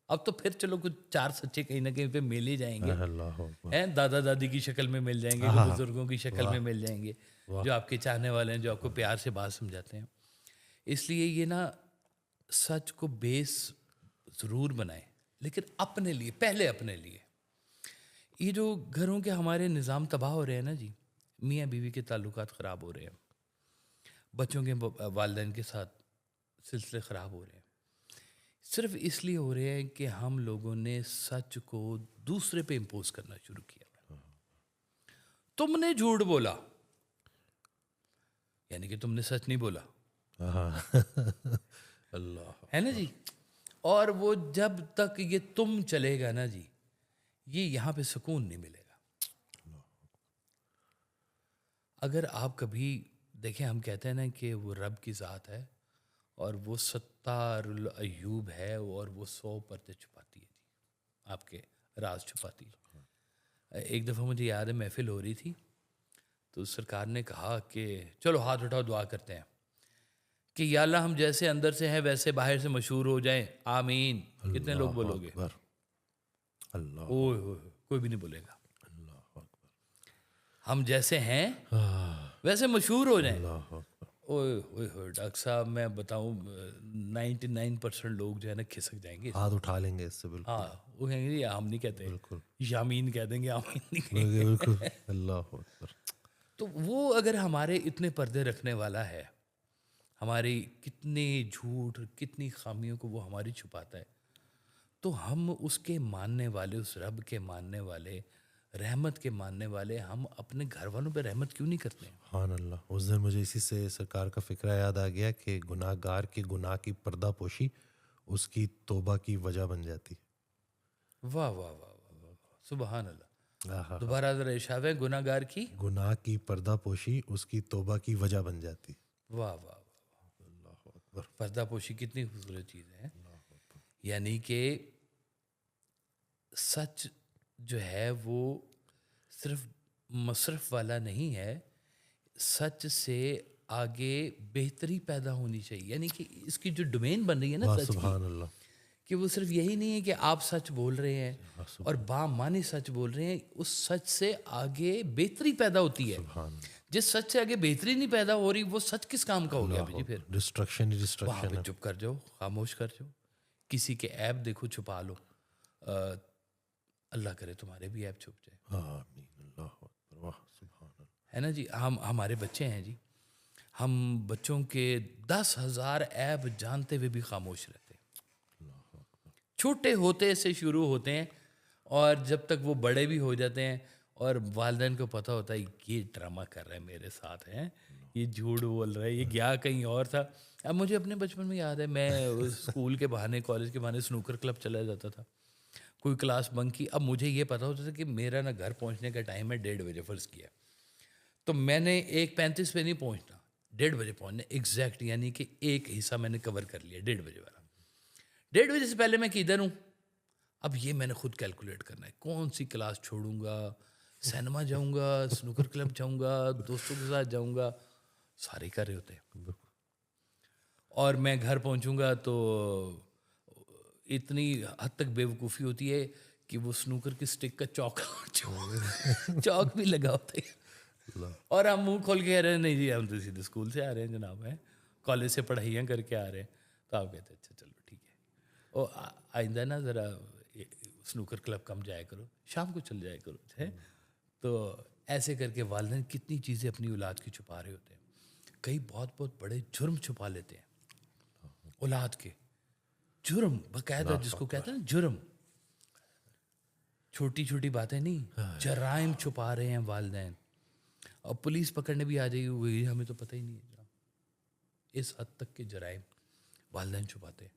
اب تو پھر چلو کچھ 4 سچے کہیں نہ کہیں پہ مل ہی جائیں گے، اللہ اکبر. دادا دادی کی شکل میں مل جائیں گے، بزرگوں کی شکل میں مل جائیں گے جو آپ کے چاہنے والے ہیں، جو آپ کو پیار سے بات سمجھاتے ہیں. اس لیے یہ نا سچ کو بیس ضرور بنائیں، لیکن اپنے لیے، پہلے اپنے لیے. یہ جو گھروں کے ہمارے نظام تباہ ہو رہے ہیں نا جی، میاں بیوی کے تعلقات خراب ہو رہے ہیں، بچوں کے والدین کے ساتھ سلسلے خراب ہو رہے ہیں، صرف اس لیے ہو رہے ہیں کہ ہم لوگوں نے سچ کو دوسرے پہ امپوز کرنا شروع کیا. تم نے جھوٹ بولا یعنی کہ تم نے سچ نہیں بولا. اللہ ہے نا جی. اور وہ جب تک یہ تم چلے گا نا جی، یہ یہاں پہ سکون نہیں ملے گا. اگر آپ کبھی دیکھیں، ہم کہتے ہیں نا کہ وہ رب کی ذات ہے اور وہ ستار العیوب ہے اور وہ 100 پردے چھپاتی ہے جی، آپ کے راز چھپاتی ہے. ایک دفعہ مجھے یاد ہے محفل ہو رہی تھی تو سرکار نے کہا کہ چلو ہاتھ اٹھاؤ دعا کرتے ہیں کہ یا اللہ ہم جیسے اندر سے ہیں ویسے باہر سے مشہور ہو جائیں، آمین. کتنے لوگ بولو گے؟ اللہ کوئی بھی نہیں بولے گا. اللہ اکبر. ہم جیسے ہیں ویسے مشہور ہو جائیں. اللہ اکبر. اوئے ڈاکٹر صاحب میں بتاؤں 99% لوگ جو ہے نا کھسک جائیں گے. ہاتھ اٹھا لیں گے اس سے. بالکل. ہاں وہ کہیں گے ہم نہیں کہتے، بالکل یامین کہہ دیں گے، آمین نہیں کہیں گے. بالکل. اللہ اکبر. تو وہ اگر ہمارے اتنے پردے رکھنے والا ہے، ہماری کتنے جھوٹ کتنی خامیوں کو وہ ہماری چھپاتا ہے، تو ہم اس کے ماننے والے، اس رب کے ماننے والے، رحمت کے ماننے والے، ہم اپنے گھر والوں پہ رحمت کیوں نہیں کرتے ہیں؟ سبحان اللہ. اس دن مجھے اسی سے سرکار کا فکرہ یاد آ گیا کہ گناہ گار کے گناہ کی پردہ پوشی اس کی توبہ کی وجہ بن جاتی. واہ واہ واہ واہ واہ واہ، سبحان اللہ. آہا. دوبارہ ذرا ارشاد ہے، گناہ گار کی. گناہ کی پردہ پوشی اس کی توبہ کی وجہ بن جاتی. واہ واہ واہ، اللہ اکبر. پردہ پوشی کتنی خوبصورت چیز ہے. یعنی کہ سچ جو ہے وہ صرف مصرف والا نہیں ہے، سچ سے آگے بہتری پیدا ہونی چاہیے. یعنی کہ اس کی جو ڈومین بن رہی ہے نا واہ سچ کی، سبحان اللہ. کہ وہ صرف یہی نہیں ہے کہ آپ سچ بول رہے ہیں اور بامعنی سچ بول رہے ہیں، اس سچ سے آگے بہتری پیدا ہوتی ہے. سبحان اللہ. جس سچ سے آگے بہتری نہیں پیدا ہو رہی، وہ سچ کس کام کا ہو گیا جی؟ پھر ڈسٹرکشن ہی وہاں ڈسٹرکشن پہ ہے. چپ کر جاؤ، خاموش کر جاؤ. کسی کے عیب دیکھو چھپا لو، اللہ کرے تمہارے بھی عیب چھپ جائے. آمین. اللہ اکبر. واہ سبحان اللہ. ہے نا جی. ہمارے بچے ہیں جی، ہم بچوں کے 10,000 عیب جانتے ہوئے بھی خاموش رہتے ہیں. چھوٹے ہوتے سے شروع ہوتے ہیں اور جب تک وہ بڑے بھی ہو جاتے ہیں اور والدین کو پتہ ہوتا ہے یہ ڈرامہ کر رہا ہے میرے ساتھ، ہیں یہ جھوٹ بول رہا ہے، یہ گیا کہیں اور تھا. اب مجھے اپنے بچپن میں یاد ہے، میں اسکول کے بہانے، کالج کے بہانے سنوکر کلب چلا جاتا تھا. کوئی کلاس بنک کی. اب مجھے یہ پتہ ہوتا تھا کہ میرا نا گھر پہنچنے کا ٹائم ہے 1:30 بجے فرض کیا، تو میں نے 1:35 پہ نہیں پہنچنا، 1:30 بجے پہنچنا ایگزیکٹ. یعنی کہ ایک حصہ میں نے کور کر لیا 1:30 بجے والا. 1:30 بجے سے پہلے میں کدھر ہوں؟ اب یہ میں نے خود کیلکولیٹ کرنا ہے، کون سی کلاس چھوڑوں گا، سینما جاؤں گا، سنوکر کلب جاؤں گا، دوستوں کے ساتھ جاؤں گا، سارے کر رہے ہوتے ہیں. اور میں گھر پہنچوں گا تو اتنی حد تک بے وقوفی ہوتی ہے کہ وہ سنوکر کی سٹک کا چوک بھی لگا ہوتا ہے، اور ہم منہ کھول کے کہہ رہے ہیں نہیں جی ہم تو سیدھے اسکول سے آ رہے ہیں جناب، ہیں کالج سے پڑھائیاں کر کے آ رہے ہیں. تو آپ کہتے ہیں اچھا چلو ٹھیک ہے، اور آئندہ نا ذرا سنوکر کلب کم جایا کرو، شام کو چل جایا کرو. ہے تو ایسے کر کے والدین کتنی چیزیں اپنی اولاد کی چھپا رہے ہوتے ہیں. کئی بہت بہت بڑے جرم چھپا لیتے ہیں اولاد کے. جرم باقاعدہ جس کو کہتے ہیں نا جرم، چھوٹی چھوٹی باتیں نہیں، جرائم چھپا رہے ہیں والدین. اور پولیس پکڑنے بھی آ جائے گی، وہی ہمیں تو پتہ ہی نہیں ہے. اس حد تک کے جرائم والدین چھپاتے ہیں.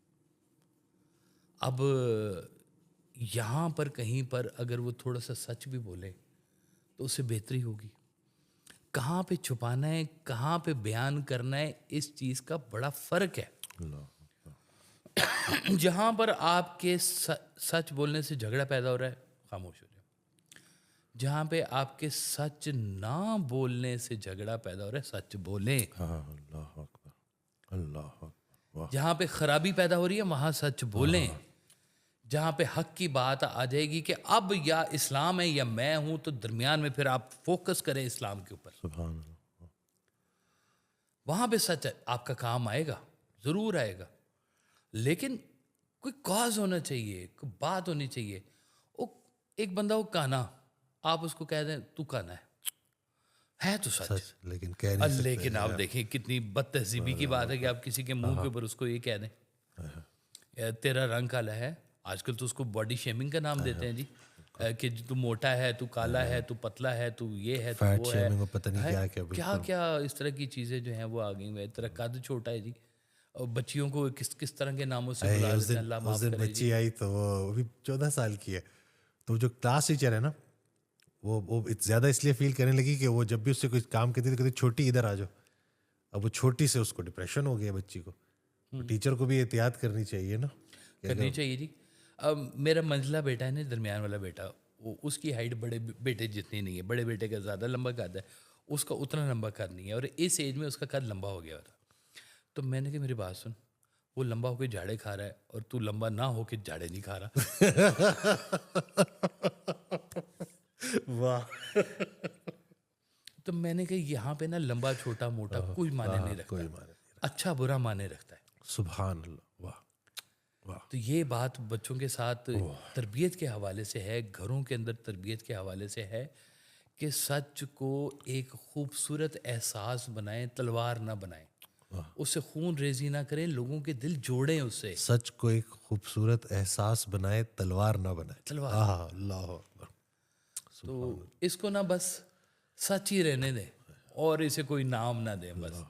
اب یہاں پر کہیں پر اگر وہ تھوڑا سا سچ بھی بولے تو اس سے بہتری ہوگی. کہاں پہ چھپانا ہے، کہاں پہ بیان کرنا ہے، اس چیز کا بڑا فرق ہے. جہاں پر آپ کے سچ بولنے سے جھگڑا پیدا ہو رہا ہے، خاموش ہو جائیں. جہاں پہ آپ کے سچ نہ بولنے سے جھگڑا پیدا ہو رہا ہے، سچ بولیں. اللہ اکبر. اللہ اکبر. جہاں پہ خرابی پیدا ہو رہی ہے وہاں سچ بولیں. جہاں پہ حق کی بات آ جائے گی کہ اب یا اسلام ہے یا میں ہوں، تو درمیان میں پھر آپ فوکس کریں اسلام کے اوپر. سبحان اللہ. وہاں پہ سچ آپ کا کام آئے گا، ضرور آئے گا. لیکن کوئی کاز ہونا چاہیے، کوئی بات ہونی چاہیے. وہ ایک بندہ وہ کانا، آپ اس کو کہہ دیں تو کانا ہے تو سچ، لیکن کہہ نہیں سکتے. لیکن آپ دیکھیں کتنی بد تہذیبی کی بات ہے کہ آپ کسی کے منہ کے اوپر اس کو یہ کہہ دیں تیرا رنگ کالا ہے. آج کل تو اس کو باڈی شیمنگ کا نام دیتے ہیں جی، کہ تو موٹا ہے، تو کالا ہے، تو پتلا ہے، تو یہ ہے، تو وہ ہے، پتہ نہیں کیا کیا اس طرح کی چیزیں جو ہیں وہ آ گئی ہیں. تیرا قد چھوٹا ہے جی، اور بچیوں کو کس طرح کے ناموں سے بلا دیتے ہیں. اللہ معاف کرے جی. بچی آئی تو وہ ابھی 14 سال کی ہے، تو جو کلاس ٹیچر ہے نا وہ زیادہ اس لیے فیل کرنے لگی کہ وہ جب بھی اس سے کوئی کام کرتی تو کہتی چھوٹی ادھر آ جاؤ. اب وہ چھوٹی سے اس کو ڈپریشن ہو گیا بچی کو. ٹیچر کو بھی احتیاط کرنی چاہیے نا. کرنی چاہیے جی. اب میرا منزلہ بیٹا ہے نا، درمیان والا بیٹا، وہ اس کی ہائٹ بڑے بیٹے جتنی نہیں ہے. بڑے بیٹے کا زیادہ لمبا قد ہے، اس کا اتنا لمبا قد نہیں ہے، اور اس ایج میں اس کا قد لمبا ہو گیا تھا. تو میں نے کہا میری بات سن، وہ لمبا ہو کے جھاڑے کھا رہا ہے اور تو لمبا نہ ہو کے جھاڑے نہیں کھا رہا. واہ. تو میں نے کہا یہاں پہ نا لمبا چھوٹا موٹا کوئی معنی نہیں رکھتا، اچھا برا معنی رکھتا ہے. سبحان اللہ. واہ واہ. تو یہ بات بچوں کے ساتھ تربیت کے حوالے سے ہے، گھروں کے اندر تربیت کے حوالے سے ہے کہ سچ کو ایک خوبصورت احساس بنائیں، تلوار نہ بنائیں، اس سے خون ریزی نہ کریں، لوگوں کے دل جوڑیں اس سے. سچ کو ایک خوبصورت احساس بنائے، تلوار نہ بنائے. تلوار. اللہ اکبر. تو اس کو نہ بس سچ ہی رہنے دیں اور اسے کوئی نام نہ دیں بس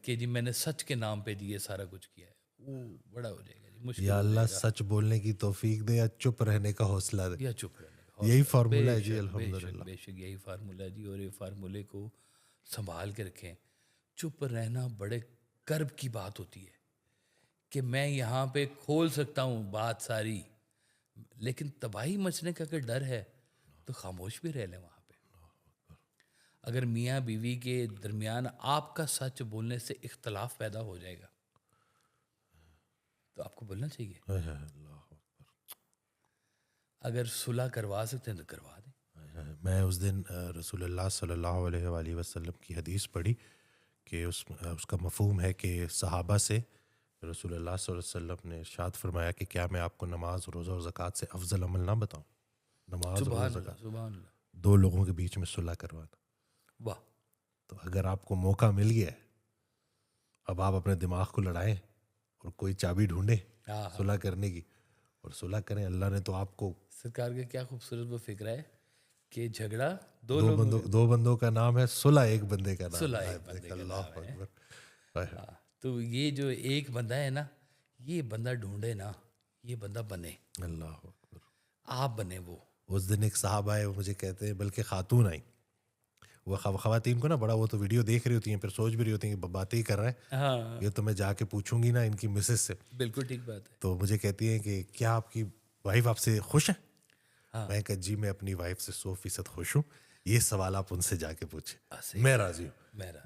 کہ جی میں نے سچ کے نام پہ جی یہ سارا کچھ کیا ہے. وہ بڑا ہو جائے گا جی، مشکل یا ہو اللہ جائے گا. سچ بولنے کی توفیق دے یا چپ رہنے کا حوصلہ دے. یا چپ رہنے کا یہی حوصلہ. فارمولہ ہے بے جی شک، الحمدللہ. بے شک یہی فارمولہ ہے جی. اور یہ فارمولے کو سنبھال کے رکھیں. چپ رہنا بڑے کرب کی بات ہوتی ہے کہ میں یہاں پہ کھول سکتا ہوں بات ساری، لیکن تباہی مچنے کا اگر ڈر ہے تو خاموش بھی رہ لیں وہاں پہ. اگر میاں بیوی کے درمیان آپ کا سچ بولنے سے اختلاف پیدا ہو جائے گا تو آپ کو بولنا چاہیے. اللہ. اگر صلح کروا سکتے ہیں تو کروا دیں. میں اس دن رسول اللہ صلی اللہ علیہ وآلہ وسلم کی حدیث پڑھی کہ اس کا مفہوم ہے کہ صحابہ سے رسول اللہ صلی اللہ علیہ وسلم نے ارشاد فرمایا کہ کیا میں آپ کو نماز، روزہ اور زکوٰۃ سے افضل عمل نہ بتاؤں؟ نماز، روزہ، سبحان زکوٰۃ، اللہ، سبحان اللہ. دو لوگوں کے بیچ میں صلح کروانا. واہ. تو اگر آپ کو موقع مل گیا ہے، اب آپ اپنے دماغ کو لڑائیں اور کوئی چابی ڈھونڈیں صلح کرنے کی اور صلح کریں. اللہ نے تو آپ کو سرکار کا کیا خوبصورت وہ فکر ہے کہ جھگڑا دو بندوں کا نام ہے، صلح ایک بندے کا نام صلح ہے. ایک بندے کا اللہ نام ہے. اکبر. تو یہ جو ایک بندہ ہے نا، یہ بندہ ڈھونڈے نا، یہ بندہ بنے، اللہ اکبر. آپ بنے. وہ اس دن ایک صاحب آئے، وہ مجھے کہتے ہیں، بلکہ خاتون آئی، وہ خواتین کو نا بڑا، وہ تو ویڈیو دیکھ رہی ہوتی ہیں، پھر سوچ بھی رہی ہوتی ہیں کہ باتیں ہی کر رہے ہیں، ہاں یہ تو میں جا کے پوچھوں گی نا ان کی مسز سے. بالکل ٹھیک بات ہے. تو مجھے کہتی ہیں کہ کیا آپ کی وائف آپ سے خوش ہے؟ میں کہا جی میں اپنی وائف سے 100% خوش ہوں، یہ سوال آپ ان سے جا کے پوچھیں، میں راضی ہوں.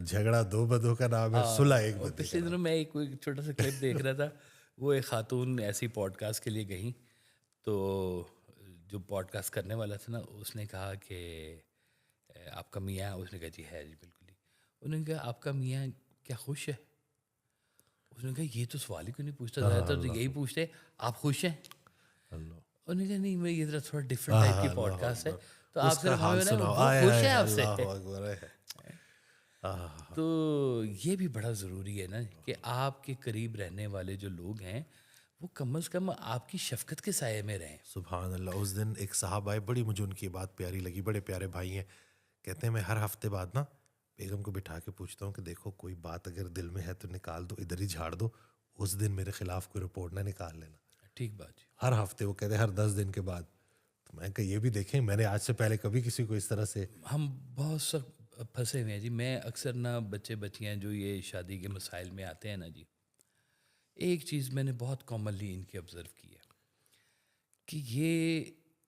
جھگڑا دو بندوں کا نام ہے، صلح ایک اور بندے پچھلے دنوں میں ایک چھوٹا سا کلپ دیکھ رہا تھا. وہ ایک خاتون ایسی پوڈ کاسٹ کے لیے گئیں، تو جو پوڈ کاسٹ کرنے والا تھا نا، اس نے کہا کہ آپ کا میاں، اس نے کہا جی ہے جی بالکل ہی. انہوں نے کہا آپ کا میاں کیا خوش ہے؟ اس نے کہا یہ تو سوال ہی کیوں نہیں پوچھتا، زیادہ تر تو یہی پوچھتے آپ خوش ہیں. انہوں نے کہا نہیں، میں یہ تھوڑا ڈفرینٹ ٹائپ کی پوڈ کاسٹ ہے تو آپ صرف ہمیں وہ خوش ہے آپ سے. تو یہ بھی بڑا ضروری ہے نا کہ آپ کے قریب رہنے والے جو لوگ ہیں وہ کم از کم آپ کی شفقت کے سائے میں رہیں. سبحان اللہ. اس دن ایک صاحب آئے، بڑی مجھے ان کی بات پیاری لگی، بڑے پیارے بھائی ہیں. کہتے ہیں میں ہر ہفتے بعد نا بیگم کو بٹھا کے پوچھتا ہوں کہ دیکھو کوئی بات اگر دل میں ہے تو نکال دو، ادھر ہی جھاڑ دو، اس دن میرے خلاف کوئی رپورٹ نہ نکال لینا. ٹھیک بات جی. ہر ہفتے. وہ کہتے ہیں ہر 10 دن کے بعد. تو میں کہا یہ بھی دیکھیں، میں نے آج سے پہلے کبھی کسی کو اس طرح سے. ہم بہت سخت پھنسے ہوئے ہیں جی. میں اکثر نا بچے بچیاں جو یہ شادی کے مسائل میں آتے ہیں نا جی، ایک چیز میں نے بہت کامنلی ان کی آبزرو کی ہے کہ یہ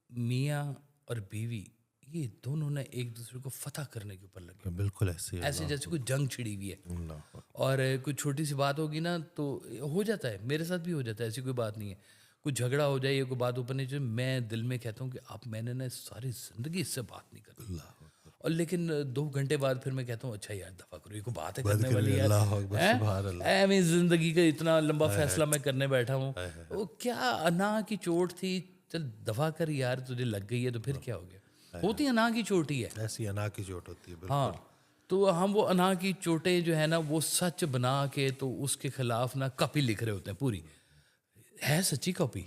میاں اور بیوی یہ دونوں نے ایک دوسرے کو فتح کرنے کے اوپر لگے، بالکل ایسے جیسے کوئی جنگ چھڑی ہوئی ہے. اللہ. اور کوئی چھوٹی سی بات ہوگی نا تو ہو جاتا ہے، میرے ساتھ بھی ہو جاتا ہے، ایسی کوئی بات نہیں ہے. کوئی جھگڑا ہو جائے یا کوئی بات اوپر نہیں چلے، میں دل میں کہتا ہوں کہ اب میں نے نا ساری زندگی اس سے بات نہیں کرنی. اور لیکن 2 گھنٹے بعد پھر میں کہتا ہوں اچھا یار دفعہ کرو، یہ کوئی بات ہے کرنے والی ہے. میں زندگی کا اتنا لمبا فیصلہ میں کرنے بیٹھا ہوں، وہ کیا انا کی چوٹ تھی، چل دفعہ کر یار، تجھے لگ گئی ہے تو پھر کیا ہو گیا. ہوتی انا کی چوٹ ہی ہے، ایسی انا کی چوٹ ہوتی ہے. ہاں. تو ہم وہ انا کی چوٹیں جو ہے نا وہ سچ بنا کے تو اس کے خلاف نا کاپی لکھ رہے ہوتے ہیں، پوری ہے سچی کاپی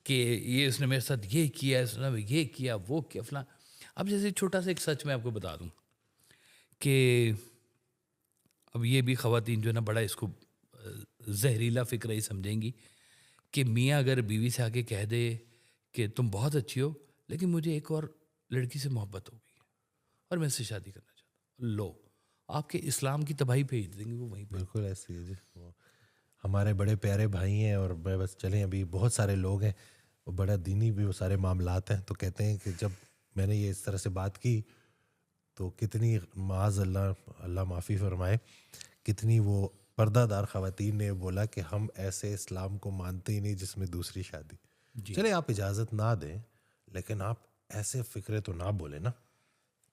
کہ یہ اس نے میرے ساتھ یہ کیا، اس نے یہ کیا، وہ کیا فلاں. اب جیسے چھوٹا سا ایک سچ میں آپ کو بتا دوں کہ اب یہ بھی خواتین جو ہے نا بڑا اس کو زہریلا فکر ہی سمجھیں گی کہ میاں اگر بیوی سے آگے کہہ دے کہ تم بہت اچھی ہو لیکن مجھے ایک اور لڑکی سے محبت ہو گئی ہے اور میں اس سے شادی کرنا چاہتا ہوں، لو آپ کے اسلام کی تباہی بھیج دیں گے وہ وہیں پہ. بالکل ایسی ہے جی. ہمارے بڑے پیارے بھائی ہیں اور میں بس چلیں، ابھی بہت سارے لوگ ہیں وہ بڑا دینی بھی وہ سارے معاملات ہیں. تو کہتے ہیں کہ جب میں نے یہ اس طرح سے بات کی تو کتنی معاذ اللہ معافی فرمائے، کتنی وہ پردہ دار خواتین نے بولا کہ ہم ایسے اسلام کو مانتے ہی نہیں جس میں دوسری شادی. چلے آپ اجازت نہ دیں لیکن آپ ایسے فکرے تو نہ بولیں نا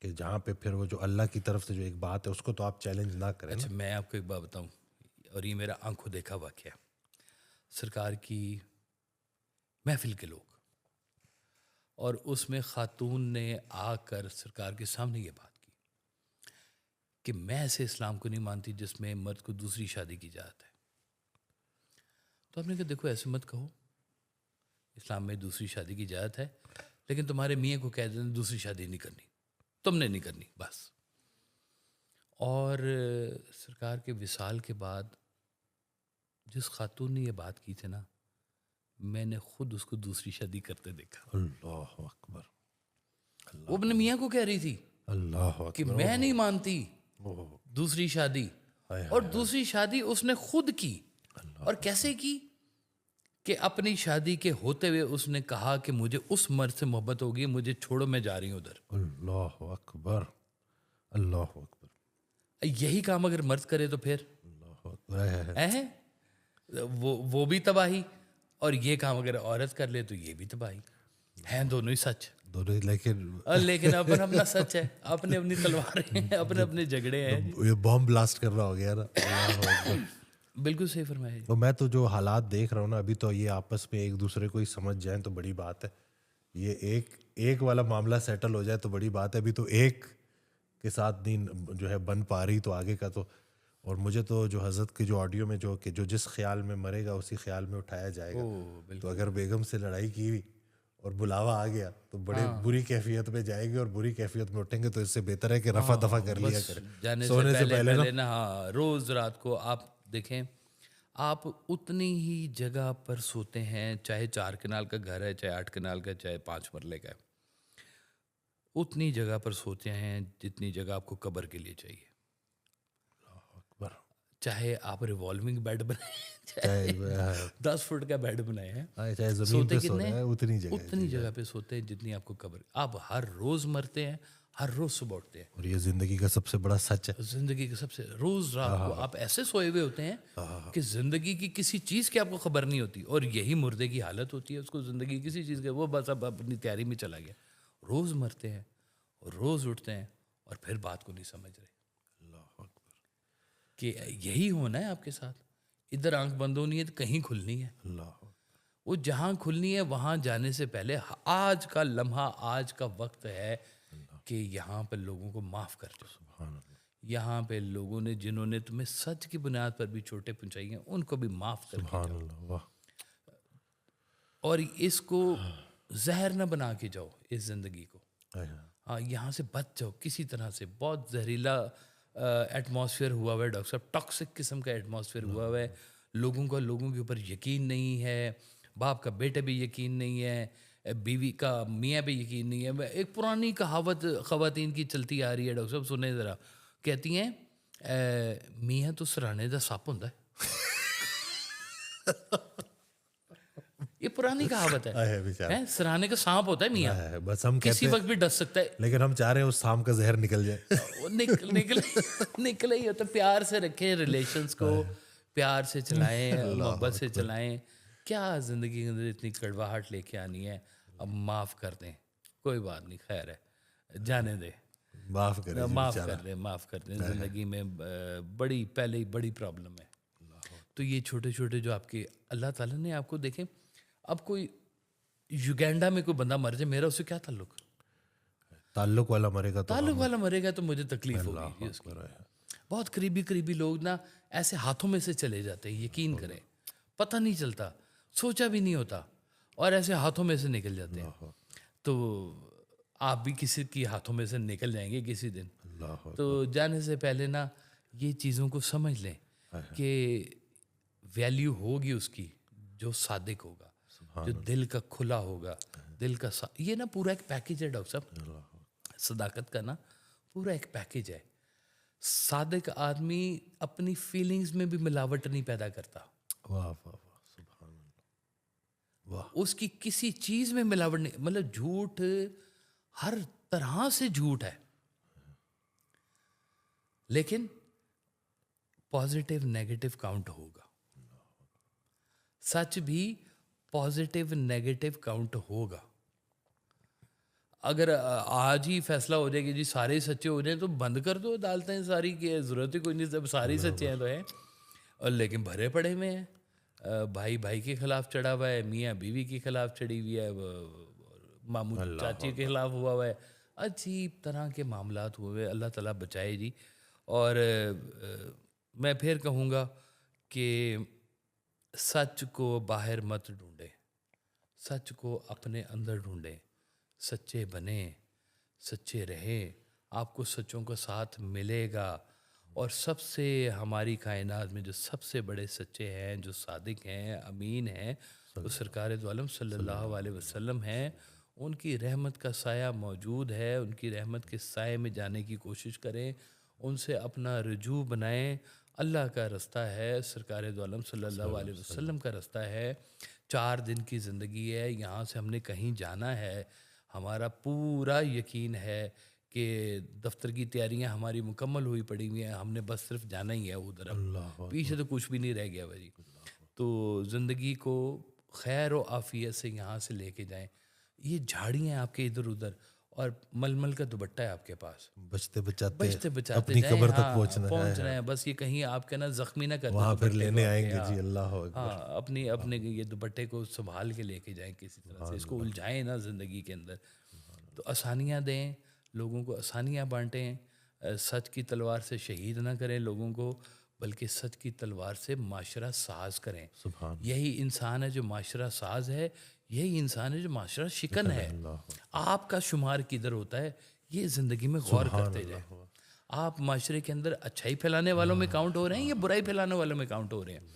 کہ جہاں پہ پھر وہ جو اللہ کی طرف سے جو ایک بات ہے اس کو تو آپ چیلنج نہ کریں. اچھا میں آپ کو ایک بات بتاؤں، اور یہ میرا آنکھوں دیکھا واقعہ ہے. سرکار کی محفل کے لوگ اور اس میں خاتون نے آ کر سرکار کے سامنے یہ بات کی کہ میں ایسے اسلام کو نہیں مانتی جس میں مرد کو دوسری شادی کی اجازت ہے. تو ہم نے کہا دیکھو ایسے مت کہو, اسلام میں دوسری شادی کی اجازت ہے, لیکن تمہارے میاں کو کہہ دینا دوسری شادی نہیں کرنی, تم نے نہیں کرنی بس. اور سرکار کے وصال کے بعد جس خاتون نے یہ بات کی تھی نا, میں نے خود اس کو دوسری شادی کرتے دیکھا. اللہ اکبر. وہ اپنے میاں کو کہہ رہی تھی اللہ کہ اکبر. میں نہیں مانتی اوہ. دوسری شادی, اور دوسری شادی اس نے خود کی. اور کیسے کی کہ اپنی شادی کے ہوتے ہوئے اس نے کہا کہ مجھے اس مرد سے محبت ہوگی, مجھے چھوڑو میں جا رہی ہوں ادھر. اللہ اکبر. اللہ اکبر. یہی کام اگر مرد کرے تو پھر اللہ اکبر. وہ بھی تباہی, اور یہ کام اگر عورت کر لے تو یہ بھی تباہی. ہیں دونوں ہی سچ, دونوں. لیکن اپنا اپنا سچ ہے, اپنے اپنی تلواریں ہیں, اپنے اپنے جھگڑے ہیں. یہ بم بلاسٹ کر رہا ہو گیا نا. اللہ اکبر. بالکل صحیح فرمایا. تو میں تو جو حالات دیکھ رہا ہوں نا ابھی, تو یہ آپس میں ایک دوسرے کو ہی سمجھ جائیں تو بڑی بات ہے. یہ ایک والا معاملہ سیٹل ہو جائے تو بڑی بات ہے. ابھی تو ایک کے ساتھ نہیں جو ہے بن پا رہی, تو آگے کا تو. اور مجھے تو جو حضرت کے جو آڈیو میں جو کہ جو جس خیال میں مرے گا اسی خیال میں اٹھایا جائے گا. تو اگر بیگم سے لڑائی کی اور بلاوا آ گیا تو بڑے بری کیفیت میں جائے گی, اور بری کیفیت میں اٹھیں گے. تو اس سے بہتر ہے کہ رفع دفع کر لیا کرے سونے سے پہلے نا. ہاں, روز رات کو آپ دیکھیں, آپ اتنی ہی جگہ پر سوتے ہیں, چاہے 4 کنال کا گھر ہے, چاہے 8 کنال کا, چاہے 5 مرلے کا ہے, اتنی جگہ پر سوتے ہیں جتنی جگہ آپ کو قبر کے لیے چاہیے. چاہے آپ ریوالونگ بیڈ بنائیں, چاہے 10 فٹ کا بیڈ بنائے ہیں, سوتے کتنے اتنی جگہ پہ سوتے ہیں جتنی آپ کو قبر. آپ ہر روز مرتے ہیں, ہر روز صبح اٹھتے ہیں. اور یہ زندگی کا سب سے بڑا سچ ہے. زندگی کے سب سے روز رات کو آپ ایسے سوئے ہوئے ہوتے ہیں کہ زندگی کی کسی چیز کی آپ کو خبر نہیں ہوتی, اور یہی مردے کی حالت ہوتی ہے. اس کو زندگی کسی چیز کے, وہ بس اب اپنی تیاری میں چلا گیا. روز مرتے ہیں اور روز اٹھتے ہیں, اور پھر بات کو نہیں سمجھ رہے کہ یہی ہونا ہے آپ کے ساتھ. ادھر آنکھ بند ہونی ہے تو کہیں کھلنی ہے. وہ جہاں کھلنی ہے وہاں جانے سے پہلے آج کا لمحہ, آج کا وقت ہے کہ یہاں پہ لوگوں کو معاف کر دو. یہاں پہ لوگوں نے جنہوں نے تمہیں سچ کی بنیاد پر بھی چوٹیں پہنچائی ہیں, ان کو بھی معاف کر کے جاؤ, اور اس کو زہر نہ بنا کے جاؤ اس زندگی کو. ہاں, یہاں سے بچ جاؤ کسی طرح سے. بہت زہریلا ایٹماسفیئر ہوا ہوا ہے ڈاکٹر صاحب, ٹاکسک قسم کا ایٹماسفیئر ہوا ہوا ہے. لوگوں کا لوگوں کے اوپر یقین نہیں ہے, باپ کا بیٹے بھی یقین نہیں ہے, بیوی کا میاں بھی یقین نہیں ہے. ایک پرانی کہاوت خواتین کی چلتی آ رہی ہے ڈاکٹر صاحب, سنیں ذرا. کہتی ہیں میاں تو سرانے دا سپ ہوندا ہے. یہ پرانی کہاوت ہے, سرانے کا سانپ ہوتا ہے میاں, بس ہم کسی وقت بھی ڈس سکتا ہے. لیکن ہم چاہ رہے ہیں اس سانپ کا زہر نکل جائے. نکلے ہی ہوتا. پیار سے رکھیں ریلیشنز کو, پیار سے چلائیں, محبت سے چلائیں. کیا زندگی کے اندر اتنی کڑواہٹ لے کے آنی ہے. اب معاف کر دیں, کوئی بات نہیں, خیر ہے, جانے دیں, معاف کریں, معاف کر دیں, معاف کر دیں. زندگی میں بڑی پہلے ہی بڑی پرابلم ہے. تو یہ چھوٹے چھوٹے جو آپ کے اللہ تعالیٰ نے آپ کو, دیکھیں اب کوئی یوگینڈا میں کوئی بندہ مر جائے, میرا اس سے کیا تعلق. تعلق والا مرے گا تو تعلق والا مرے گا تو مجھے تکلیف ہوگی. بہت قریبی لوگ نا ایسے ہاتھوں میں سے چلے جاتے ہیں, یقین کریں, پتہ نہیں چلتا, سوچا بھی نہیں ہوتا, اور ایسے ہاتھوں میں سے نکل جاتے ہیں. تو آپ بھی کسی کی ہاتھوں میں سے نکل جائیں گے کسی دن. تو جانے سے پہلے نا یہ چیزوں کو سمجھ لیں کہ ویلیو ہوگی اس کی جو صادق ہوگا, جو دل کا کھلا ہوگا, دل کا یہ نا پورا ایک پیکیج ہے ڈاکٹر صاحب. صداقت کا نا پورا ایک پیکیج ہے. صادق آدمی اپنی فیلنگز میں بھی ملاوٹ نہیں پیدا کرتا. اس کی کسی چیز میں ملاوٹ نہیں, مطلب جھوٹ ہر طرح سے جھوٹ ہے, لیکن پازیٹیو نیگیٹو کاؤنٹ ہوگا. سچ بھی پازیٹیو نیگیٹو کاؤنٹ ہوگا. اگر آج ہی فیصلہ ہو جائے کہ جی سارے سچے ہو جائیں تو بند کر دو عدالتیں ساری, کی ضرورت ہی کوئی نہیں, سب سارے سچے ہیں تو ہیں. اور لیکن بھرے پڑے میں ہیں, بھائی بھائی کے خلاف چڑھا ہوا ہے, میاں بیوی کے خلاف چڑھی ہوئی ہے, ماموں چاچی کے خلاف ہوا ہے، عجیب طرح کے معاملات ہوئے. اللہ تعالیٰ بچائے جی. اور میں پھر کہوں گا کہ سچ کو باہر مت ڈھونڈیں، سچ کو اپنے اندر ڈھونڈیں، سچے بنیں، سچے رہیں، آپ کو سچوں کا ساتھ ملے گا. اور سب سے ہماری کائنات میں جو سب سے بڑے سچے ہیں، جو صادق ہیں، امین ہیں، وہ سرکار دو عالم صلی اللہ علیہ وسلم ہیں. ان کی رحمت کا سایہ موجود ہے، ان کی رحمت کے سائے میں جانے کی کوشش کریں، ان سے اپنا رجوع بنائیں. اللہ کا رستہ ہے، سرکار دو عالم صلی اللہ علیہ وسلم کا رستہ ہے. 4 دن کی زندگی ہے، یہاں سے ہم نے کہیں جانا ہے. ہمارا پورا یقین ہے کہ دفتر کی تیاریاں ہماری مکمل ہوئی پڑی ہوئی ہیں، ہم نے بس صرف جانا ہی ہے ادھر، پیچھے تو کچھ بھی نہیں رہ گیا بھائی. تو زندگی کو خیر و عافیت سے یہاں سے لے کے جائیں. یہ جھاڑیاں آپ کے ادھر ادھر اور ململ کا دوپٹہ ہے آپ کے پاس، بچتے بچاتے اپنی اپنی قبر تک پہنچ رہے ہیں. بس یہ کہیں آپ کے نا زخمی نہ کرتے وہاں پھر دوپٹے لینے کو آئیں آپ کے. گے جی. اللہ اکبر. ہاں اپنے یہ دوپٹے کو سنبھال کے لے کے جائیں کسی طرح سے، اس کو الجھائیں نا زندگی کے اندر. تو آسانیاں دیں لوگوں کو، آسانیاں بانٹیں. سچ کی تلوار سے شہید نہ کریں لوگوں کو، بلکہ سچ کی تلوار سے معاشرہ ساز کریں. یہی انسان ہے جو معاشرہ ساز ہے، یہی انسان ہے جو معاشرہ شکن ہے. آپ کا شمار کدھر ہوتا ہے یہ زندگی میں غور کرتے جائیں. آپ معاشرے کے اندر اچھائی پھیلانے والوں میں کاؤنٹ ہو رہے ہیں یا برائی پھیلانے والوں میں کاؤنٹ ہو رہے ہیں؟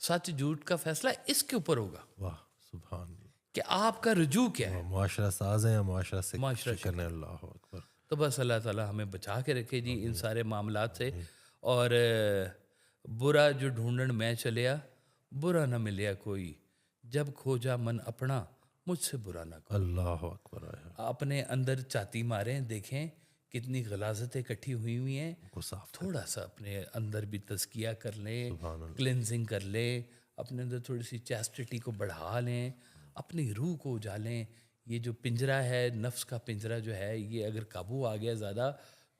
سچ جھوٹ کا فیصلہ اس کے اوپر ہوگا. واہ سبحان اللہ. کہ آپ کا رجوع کیا ہے. معاشرہ ساز ہے یا معاشرہ سے معاشرہ شکن ہے. اللہ اکبر. تو بس اللہ تعالیٰ ہمیں بچا کے رکھے جی ان سارے معاملات سے. اور برا جو ڈھونڈن میں چلیا، برا نہ ملیا کوئی، جب کھوجا من اپنا مجھ سے برا نہ کوئی. اللہ اکبر. اپنے اندر چاتی ماریں، دیکھیں کتنی غلاظتیں اکٹھی ہوئی ہوئی ہیں. تھوڑا سا اپنے اندر بھی تزکیہ کر لیں، کلینزنگ کر لیں، اپنے اندر تھوڑی سی چیسٹٹی کو بڑھا لیں، اپنی روح کو اجالیں. یہ جو پنجرہ ہے، نفس کا پنجرہ جو ہے، یہ اگر قابو آ گیا زیادہ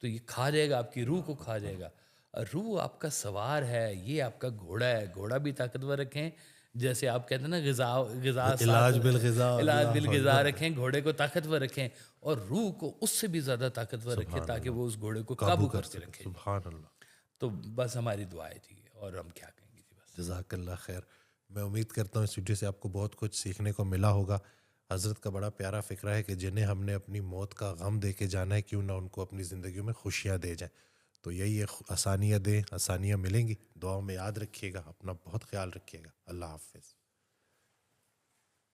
تو یہ کھا جائے گا، آپ کی روح کو کھا جائے گا. روح آپ کا سوار ہے، یہ آپ کا گھوڑا ہے. گھوڑا بھی طاقتور رکھیں، جیسے آپ کہتے ہیں نا غذا علاج بالغذا رکھیں، گھوڑے کو طاقتور رکھیں، اور روح کو اس سے بھی زیادہ طاقتور رکھیں تاکہ وہ اس گھوڑے کو قابو کر کے رکھے. سبحان اللہ. تو بس ہماری دعائیں تھی، اور ہم کیا کہیں گے جی. بس جزاک اللہ خیر. میں امید کرتا ہوں اس ویڈیو سے آپ کو بہت کچھ سیکھنے کو ملا ہوگا. حضرت کا بڑا پیارا فکرہ ہے کہ جنہیں ہم نے اپنی موت کا غم دے کے جانا ہے، کیوں نہ ان کو اپنی زندگیوں میں خوشیاں دے جائیں. تو یہی ہے، آسانیاں دیں، آسانیاں ملیں گی. دعاؤں میں یاد رکھیے گا، اپنا بہت خیال رکھیے گا. اللہ حافظ.